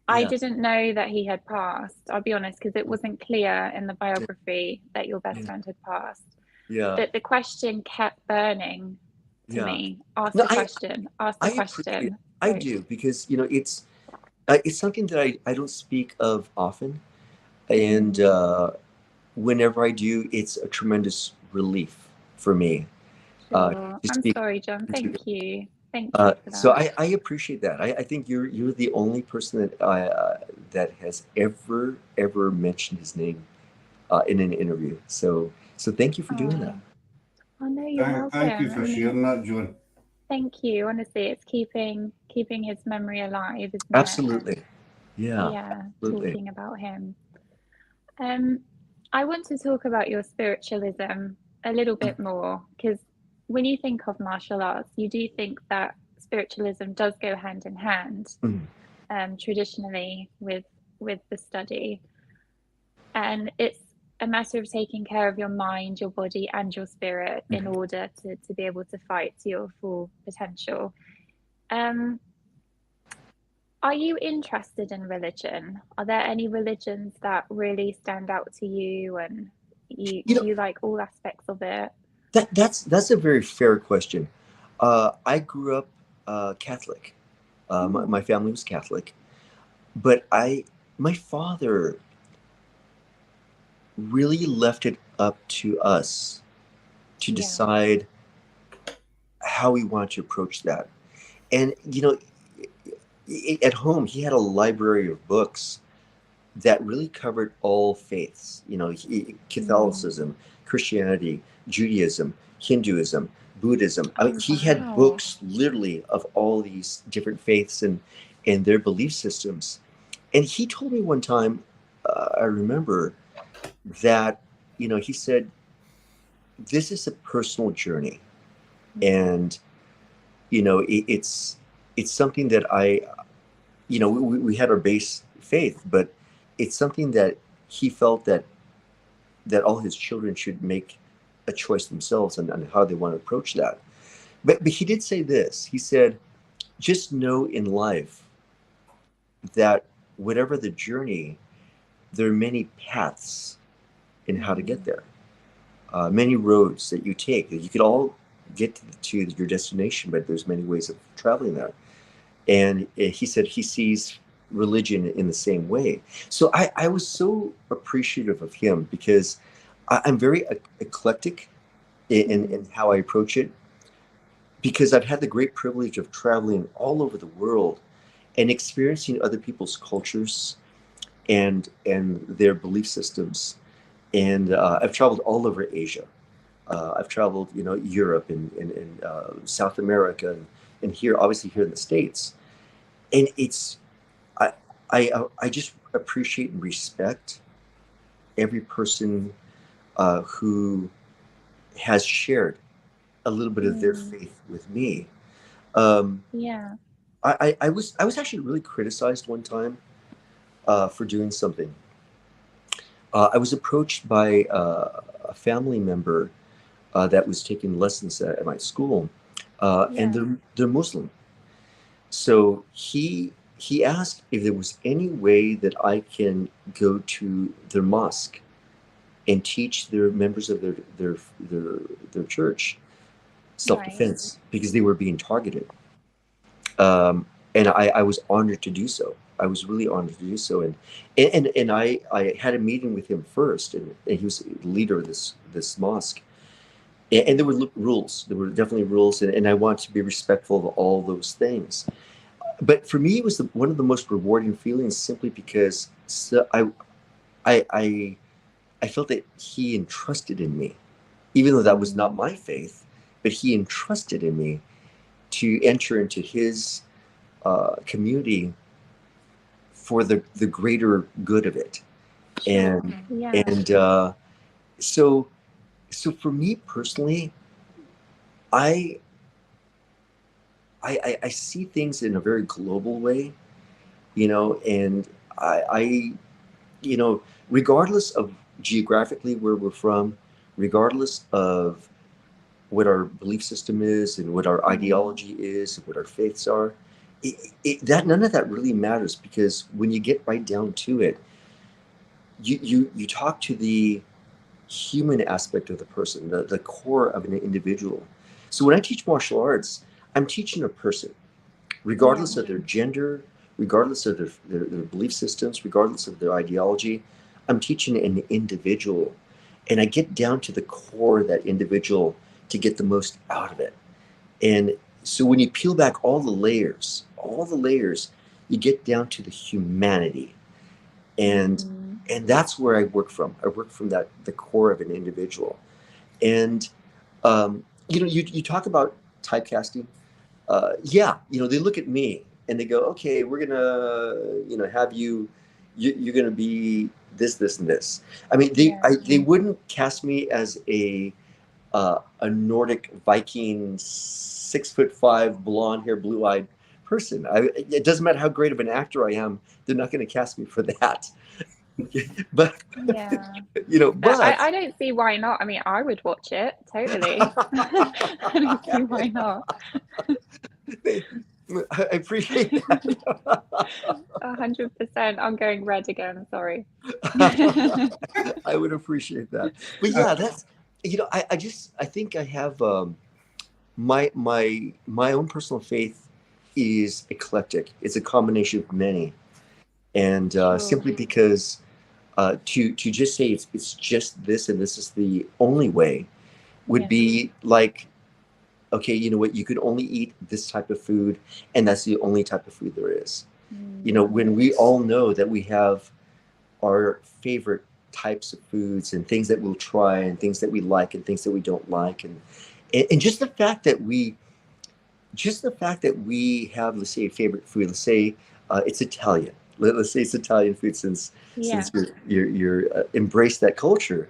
I didn't know that he had passed, I'll be honest, because it wasn't clear in the biography that your best friend had passed. Yeah. But the question kept burning to me. Ask the question. I do, because it's something that I don't speak of often, and whenever I do, it's a tremendous relief for me. Sure. I'm sorry, John. Thank you. Thank you for that. So I appreciate that. I think you're the only person that has ever mentioned his name in an interview. So thank you for doing that. Oh no, you're welcome. Thank you for sharing that, John. Thank you. Honestly, it's keeping his memory alive, isn't Absolutely. it? Yeah, absolutely. talking about him. I want to talk about your spiritualism a little bit more because when you think of martial arts, you do think that spiritualism does go hand in hand, Mhm. traditionally with the study, and it's a matter of taking care of your mind, your body, and your spirit in order to be able to fight to your full potential. Um, Are you interested in religion? Are there any religions that really stand out to you, and You do know, you like all aspects of it? that's a very fair question. I grew up Catholic. My Mm, family was Catholic, but my father really left it up to us to yeah. decide how we want to approach that. And at home, he had a library of books that really covered all faiths. Mm. Catholicism, Christianity, Judaism, Hinduism, Buddhism. I mean, Oh he had wow. books literally of all these different faiths and their belief systems. And he told me one time, I remember that, he said, "This is a personal journey, Mm. and it's something that we had our base faith, but it's something that he felt that all his children should make a choice themselves on how they want to approach that." But he did say this. He said, "Just know in life that whatever the journey, there are many paths in how to get Mm. there, many roads that you take. You could all get to your destination, but there's many ways of traveling there." And he said he sees religion in the same way. So I was so appreciative of him because I'm very eclectic in Mm. how I approach it, because I've had the great privilege of traveling all over the world and experiencing other people's cultures and their belief systems. And I've traveled all over Asia. I've traveled, Europe and South America and here, obviously here in the States. And I, I just appreciate and respect every person who has shared a little bit of their Mm. faith with me. Um, Yeah. I was actually really criticized one time for doing something. I was approached by a family member that was taking lessons at my school, and Yeah. they're Muslim. So he asked if there was any way that I can go to their mosque and teach their members of their church Right. self-defense because they were being targeted. And I was honored to do so. I was really honored to do so. And I had a meeting with him first, and he was the leader of this mosque. And there Mm. were rules. There were definitely rules, and I want to be respectful of all those things. But for me, it was one of the most rewarding feelings, simply because I I I felt that he entrusted in me, even though that was not Mm. my faith, but he entrusted in me to enter into his community for the greater good of it. Sure. And Yeah. and so for me personally, I, I see things in a very global way, and I regardless of geographically where we're from, regardless of what our belief system is and what our Mm. ideology is and what our faiths are, that none of that really matters, because when you get right down to it, you talk to the human aspect of the person, the core of an individual. So when I teach martial arts, I'm teaching a person, Yeah. regardless of their gender, regardless of their belief systems, regardless of their ideology. I'm teaching an individual, and I get down to the core of that individual to get the most out of it. And so when you peel back all the layers, you get down to the humanity. And Mm. that's where I work from. I work from the core of an individual. And you talk about typecasting. Yeah, they look at me and they go, okay, we're gonna, have you're gonna be this, this, and this. I mean, they wouldn't cast me as a Nordic Viking, 6'5", blonde hair, blue eyed person. It doesn't matter how great of an actor I am; they're not going to cast me for that. But Yeah. but I don't see why not. I mean, I would watch it totally. I don't see why not. I appreciate that. 100%. I'm going red again. Sorry. I would appreciate that. But yeah, that's I think I have my own personal faith is eclectic. It's a combination of many, and simply because to just say it's just this and this is the only way would be like, okay, you know what, you can only eat this type of food and that's the only type of food there is. When we all know that we have our favorite types of foods and things that we'll try and things that we like and things that we don't like, and just the fact that we have, let's say, a favorite food. Let's say it's Italian. Let's say it's Italian food, since you're embraced that culture.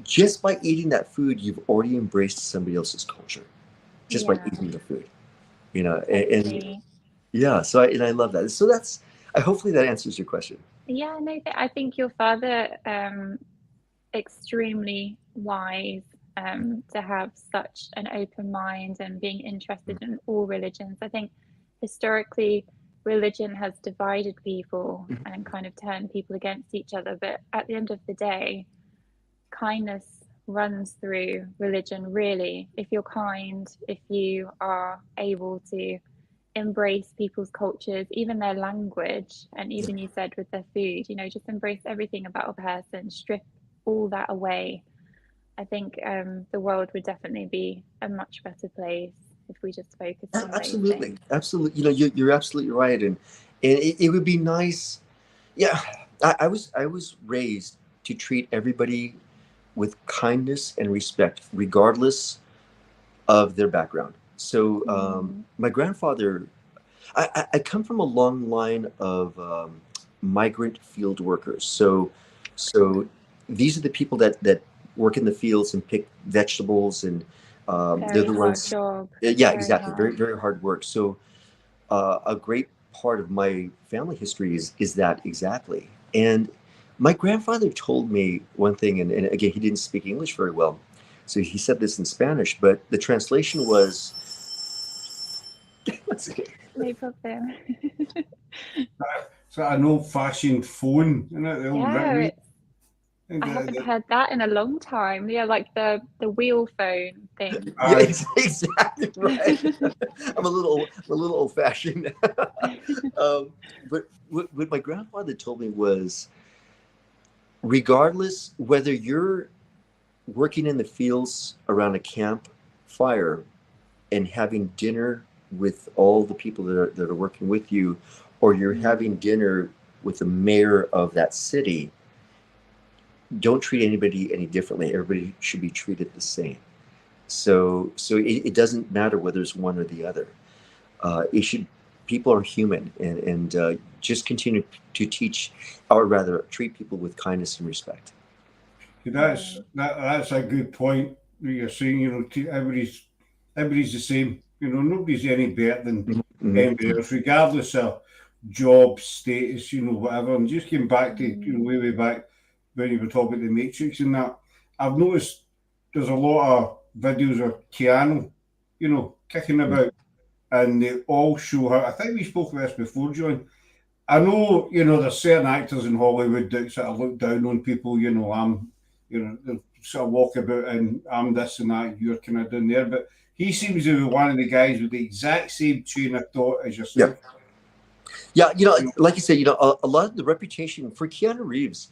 Just by eating that food, you've already embraced somebody else's culture. Just by eating the food, and yeah. So I love that. So hopefully that answers your question. Yeah, no, I think your father extremely wise to have such an open mind and being interested in all religions. I think historically religion has divided people and kind of turned people against each other, but at the end of the day, kindness runs through religion, really. If you're kind, if you are able to embrace people's cultures, even their language, and even you said with their food, just embrace everything about a person, strip all that away. I think the world would definitely be a much better place if we just focus on those things. Absolutely. You're absolutely right, and it would be nice. Yeah, I was raised to treat everybody with kindness and respect, regardless of their background. So my grandfather, I come from a long line of migrant field workers. So these are the people that work in the fields and pick vegetables, and they're the ones. Job. Yeah, exactly. Very, very hard work. So a great part of my family history is that exactly. And my grandfather told me one thing, and again, he didn't speak English very well. So he said this in Spanish, but the translation was... That's okay. No problem. It's an old-fashioned phone, isn't it? The old ring. I haven't heard that in a long time. Yeah, like the wheel phone thing. Yeah, exactly right. I'm a little old-fashioned. But what my grandfather told me was, regardless whether you're working in the fields around a campfire and having dinner with all the people that are working with you, or you're having dinner with the mayor of that city, don't treat anybody any differently. Everybody should be treated the same. So it doesn't matter whether it's one or the other. People are human, and just continue to teach, or rather treat people with kindness and respect. That's a good point. You're saying, everybody's the same. Nobody's any better than anybody else, regardless of job status, whatever. And just came back to way back when you were talking about the Matrix and that. I've noticed there's a lot of videos of Keanu, kicking about, and they all show how. I think we spoke about this before, John. I know, there's certain actors in Hollywood that sort of look down on people. They'll sort of walk about and I'm this and that, you're kind of down there. But he seems to be one of the guys with the exact same train of thought as yourself. Yeah, like you said, a lot of the reputation for Keanu Reeves,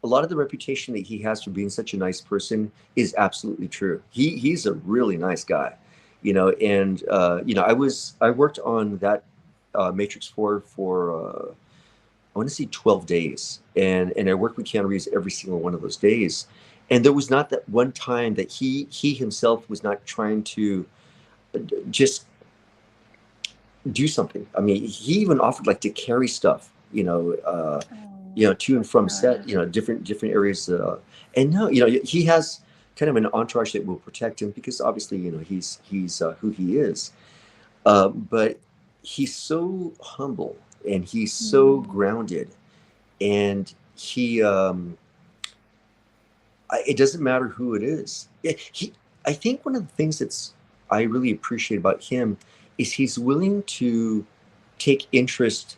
a lot of the reputation that he has for being such a nice person is absolutely true. He's a really nice guy, and I worked on that Matrix 4 for I want to say 12 days, and I worked with Keanu Reeves every single one of those days, and there was not that one time that he himself was not trying to just do something. I mean, he even offered like to carry stuff, to and from set, different areas. And no, he has kind of an entourage that will protect him because obviously, he's who he is. But he's so humble and he's so grounded, and it doesn't matter who it is. I think one of the things I really appreciate about him is he's willing to take interest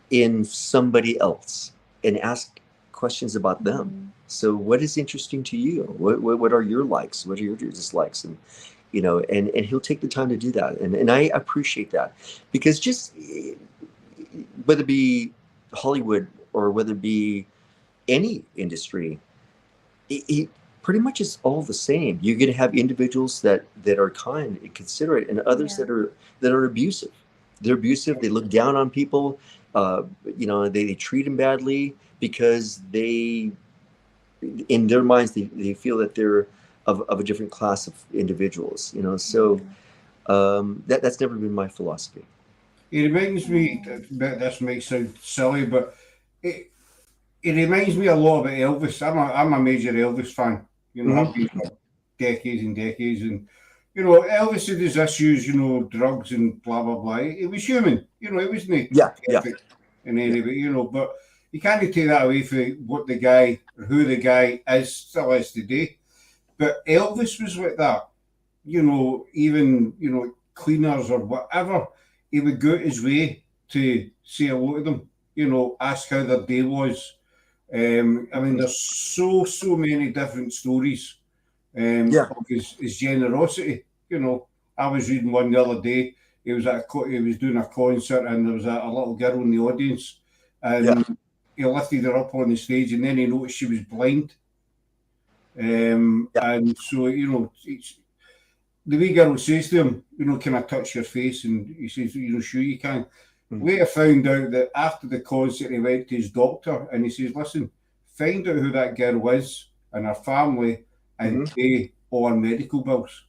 in somebody else and ask questions about them. So what is interesting to you? What are your likes? What are your dislikes? And and he'll take the time to do that. And I appreciate that, because just whether it be Hollywood or whether it be any industry, it pretty much is all the same. You're going to have individuals that are kind and considerate, and others that are abusive. They're abusive. They look down on people. They treat them badly because in their minds, they feel that they're of a different class of individuals. So that's never been my philosophy. It reminds me, this might sound silly, but it reminds me a lot about Elvis. I'm a major Elvis fan. Have been for decades and decades. And, Elvis had his issues, drugs and blah, blah, blah. He was human. He wasn't perfect in any way, but you can't take that away from what the guy or who the guy still is today. But Elvis was like that. Even, cleaners or whatever, he would go out his way to say hello to them, ask how their day was. There's so many different stories of his generosity. I was reading one the other day. He was doing a concert, and there was a little girl in the audience, and he lifted her up on the stage, and then he noticed she was blind. And so the wee girl says to him, "Can I touch your face?" And he says, "Sure you can." Later found out that after the concert he went to his doctor and he says, "Listen, find out who that girl is and her family and pay all her medical bills."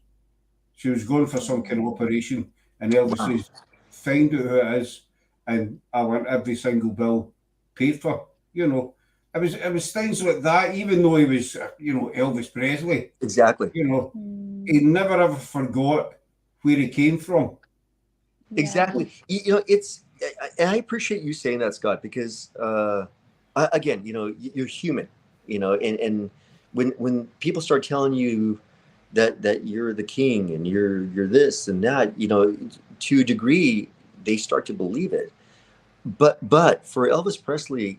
She was going for some kind of operation, and Elvis says, "Find out who it is and I want every single bill paid for." It was things like that, even though he was, Elvis Presley. Exactly. He never ever forgot where he came from. Exactly. And I appreciate you saying that, Scott, because again, you're human, and when people start telling you that you're the king and you're this and that, to a degree, they start to believe it. But for Elvis Presley,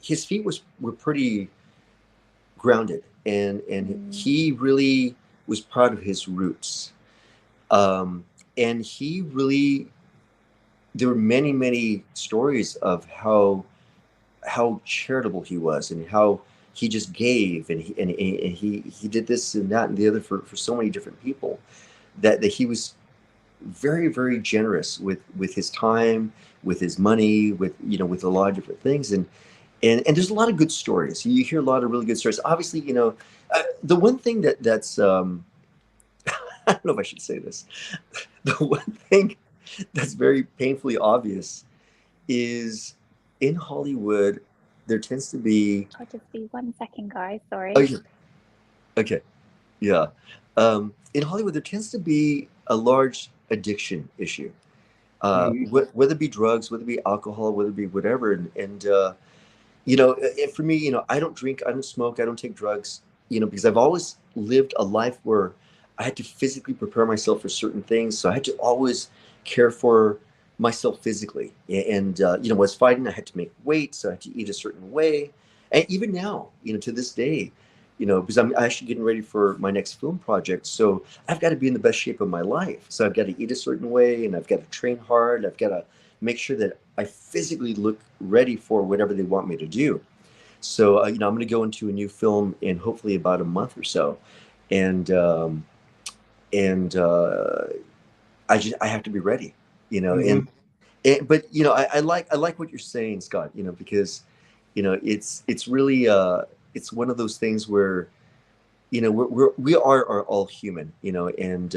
his feet were pretty grounded, and he really was proud of his roots. And he really, there were many stories of how charitable he was and how he just gave, and he did this and that and the other for so many different people, that he was very, very generous with his time, with his money, with a lot of different things. And there's a lot of good stories. You hear a lot of really good stories. Obviously, the one thing that's I don't know if I should say this. The one thing that's very painfully obvious is in Hollywood, there tends to be. I'll just be 1 second, guys. Sorry. Oh, yeah. Okay. Yeah. In Hollywood, there tends to be a large addiction issue, whether it be drugs, whether it be alcohol, whether it be whatever. And for me, I don't drink, I don't smoke, I don't take drugs, because I've always lived a life where I had to physically prepare myself for certain things. So I had to always care for myself physically. And, when I was fighting, I had to make weight. So I had to eat a certain way. And even now, to this day, because I'm actually getting ready for my next film project. So I've got to be in the best shape of my life. So I've got to eat a certain way, and I've got to train hard. I've got to make sure that I physically look ready for whatever they want me to do. So, I'm going to go into a new film in hopefully about a month or so. And I have to be ready, but I like what you're saying, Scott, because, it's really, it's one of those things where, we are all human, and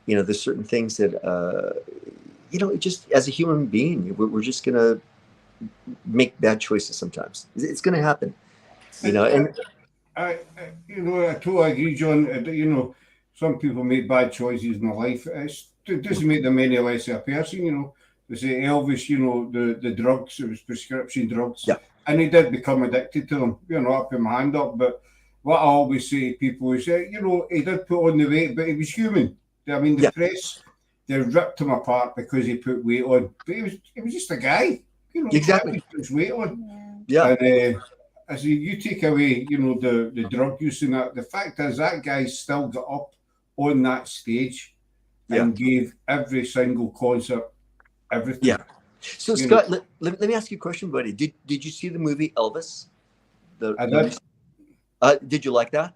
You know, there's certain things that, you know, just as a human being, we're just going to make bad choices sometimes. It's going to happen, you know, and You know, I totally agree, John. You know, some people make bad choices in their life. It doesn't make them any less a person. You know, they say Elvis. You know, the drugs. It was prescription drugs, yeah, and he did become addicted to them. You know, I put my hand up. But what I always say to people is, you know, he did put on the weight, but he was human. I mean, the yeah, press, they ripped him apart because he put weight on, but he was just a guy. You know, exactly. he puts weight on, Yeah, and. As you take away, you know, the drug use and that, the fact is that guy still got up on that stage yeah, and gave every single concert everything. yeah. So You know, Scott, let me ask you a question, buddy. Did you see the movie Elvis? I did. Did you like that?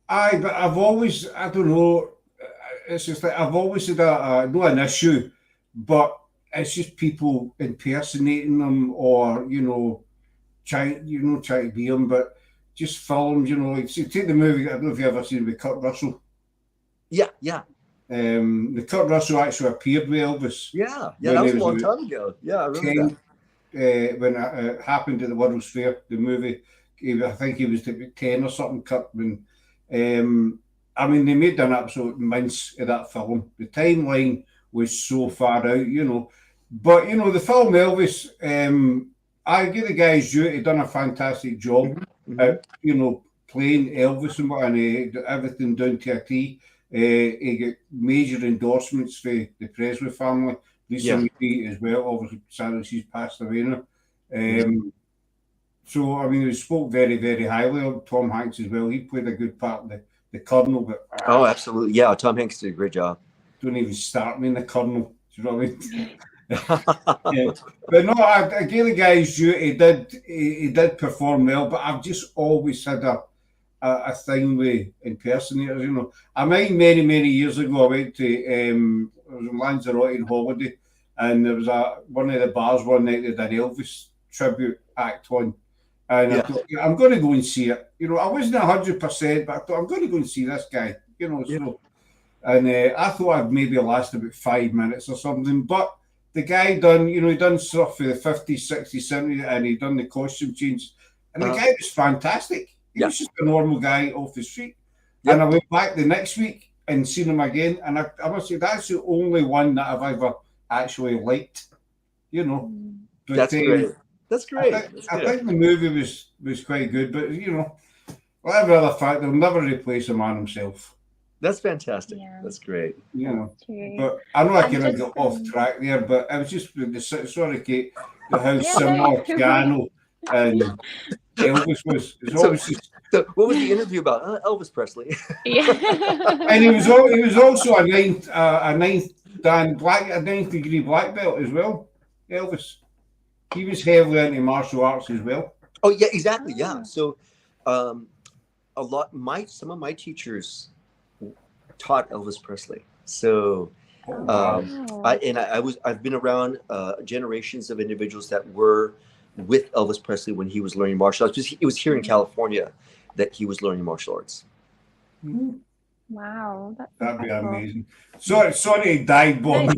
But I've always, I don't know, it's just like I've always had not an issue, but it's just people impersonating them or, try to be him, but just films, like see, take the movie. I don't know if you ever seen it with Kurt Russell. Yeah, yeah, The Kurt Russell actually appeared with Elvis yeah, yeah. when That he was a was long about time ago. Yeah, I remember 10, that. when it happened at the World's Fair. The movie, I think he was about 10 or something. Kurt, when I mean, they made an absolute mince of that film. The timeline was so far out. But the film Elvis. I give the guy his due. He done a fantastic job Mm-hmm. at playing Elvis and he did everything down to a T. He got major endorsements for the Presley family, Lisa Yeah. Marie as well. Obviously, sadly she's passed away now. Mm-hmm. So I mean, he spoke very, very highly of Tom Hanks as well. He played a good part of the Colonel, but Oh, absolutely. Yeah, Tom Hanks did a great job. don't even start me in the Colonel. Do you know what I mean? Yeah. But no, I gave the guy his due. He did perform well, but I've just always had a thing with impersonators. I mind many, many years ago I went to I was in Lanzarote in holiday, and there was one of the bars one night that did an Elvis tribute act on, and I Yeah. thought, I'm going to go and see it. I wasn't 100%, but I thought I'm going to go and see this guy. Yeah. So, and I thought I'd maybe last about 5 minutes or something, but the guy done, he done stuff for the 50s, 60s, 70s, and he done the costume change. And the guy was fantastic. He was just a normal guy off the street. Yep. And I went back the next week and seen him again. And I must say, that's the only one that I've ever actually liked, But, That's great. That's great. I think the movie was quite good, but, whatever other fact, they'll never replace a man himself. That's fantastic. Yeah. That's great. But I know I kind of got off track there, but I was just sorry, Kate, how similar piano and Elvis was. So what was the interview about? Elvis Presley. Yeah. And he was also a ninth degree black belt as well. Elvis, he was heavily into martial arts as well. Oh yeah, exactly. Yeah. So, some of my teachers taught Elvis Presley. So, I've been around generations of individuals that were with Elvis Presley when he was learning martial arts. It was here in California that he was learning martial arts. Mm-hmm. Wow, that'd be amazing. Sorry, he died, Bob.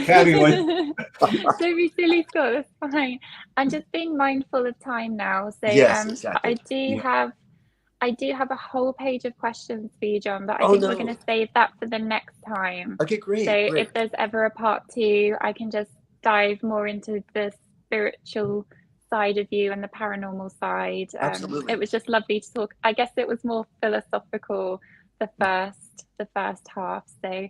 Carry on. Don't be silly, Scott. That's fine. I'm just being mindful of time now. So yes, exactly. I do have a whole page of questions for you, John, but I think we're going to save that for the next time. Okay, great. So great. if there's ever a part 2, I can just dive more into the spiritual side of you and the paranormal side. Absolutely. It was just lovely to talk. I guess it was more philosophical the first half. So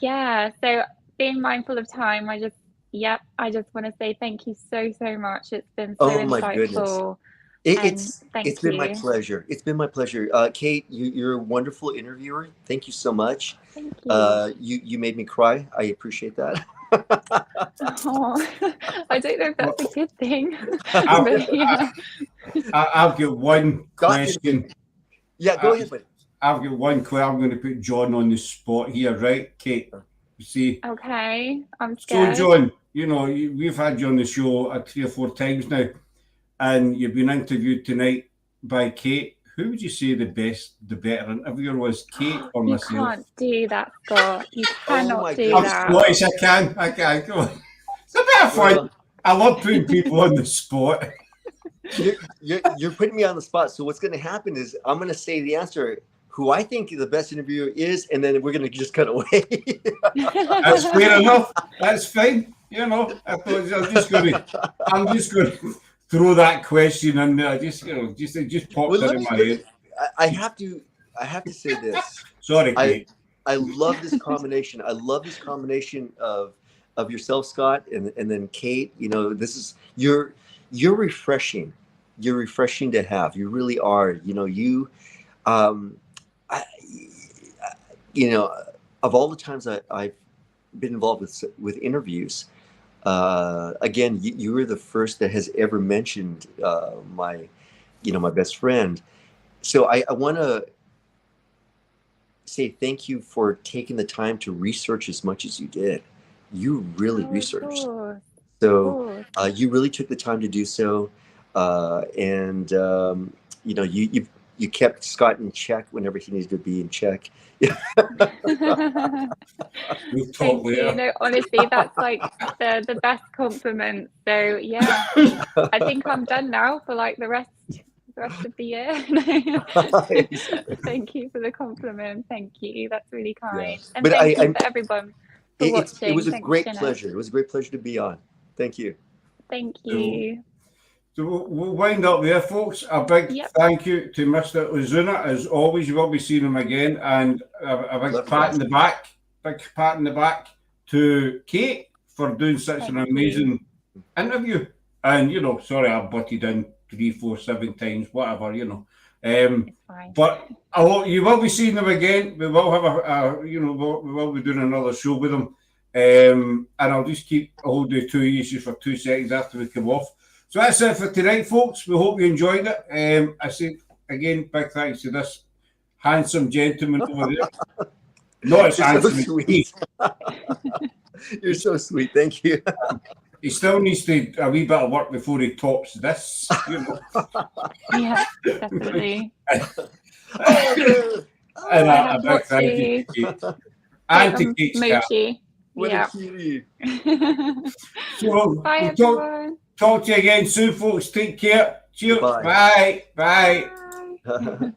yeah. So being mindful of time, I just want to say thank you so much. It's been so insightful. My goodness. It's been my pleasure. It's been my pleasure. Kate, you're a wonderful interviewer. Thank you so much. Thank you. You made me cry. I appreciate that. Oh, I don't know if that's a good thing. I've got one question. Yeah, go ahead, buddy. I've got one question. I'm going to put John on the spot here, right, Kate? See. Okay, I'm scared. So, John, we've had you on the show 3 or 4 times now, and you've been interviewed tonight by Kate, who would you say the better interviewer was, Kate or You myself? can't do that, Scott. You cannot my do goodness. that. Scottish, I can. Come on. It's a bit of fun. Well, I love putting people on the spot. you're putting me on the spot. So what's going to happen is I'm going to say the answer, who I think the best interviewer is, and then we're going to just cut away. That's fair enough. That's fine. You know, I'm just going to throw that question in there. Just popped Well, into my head. I have to say this. Sorry, Kate. I love this combination. I love this combination of yourself, Scott, and then Kate. You know, this is you're refreshing. You're refreshing to have. You really are. You know, of all the times I've been involved with interviews, again, you were the first that has ever mentioned my best friend. So I want to say thank you for taking the time to research as much as you did. You really researched. So you really took the time to do so, and you kept Scott in check whenever he needed to be in check. We'll talk Thank you. No, honestly, that's like the best compliment. So yeah, I think I'm done now for like the rest of the year. Thank you for the compliment. Thank you. That's really kind. Yeah. And But thank you for everyone for watching. It was a Thanks, great Jenna. pleasure. It was a great pleasure to be on. Thank you. Thank you. So we'll wind up there, folks. A big thank you to Mr. Ozuna. As always, you will be seeing him again. And a big pat in the back. Big pat in the back to Kate for doing such an amazing interview. And, you know, sorry I butted in 3, 4, 7 times, whatever, you know. But you will be seeing them again. We will have we will be doing another show with them. And I'll just keep a hold of 2 issues for 2 seconds after we come off. So that's it for tonight, folks. We hope you enjoyed it. I say again, big thanks to this handsome gentleman over there. Not as handsome as me. You're so sweet. Thank you. He still needs to a wee bit of work before he tops this. You know. Yeah, definitely. And a big thank you to Kate. And to Kate's cat. What a cutie. So, bye, everyone. Talk to you again soon, folks. Take care. Cheers. Bye. Bye. Bye.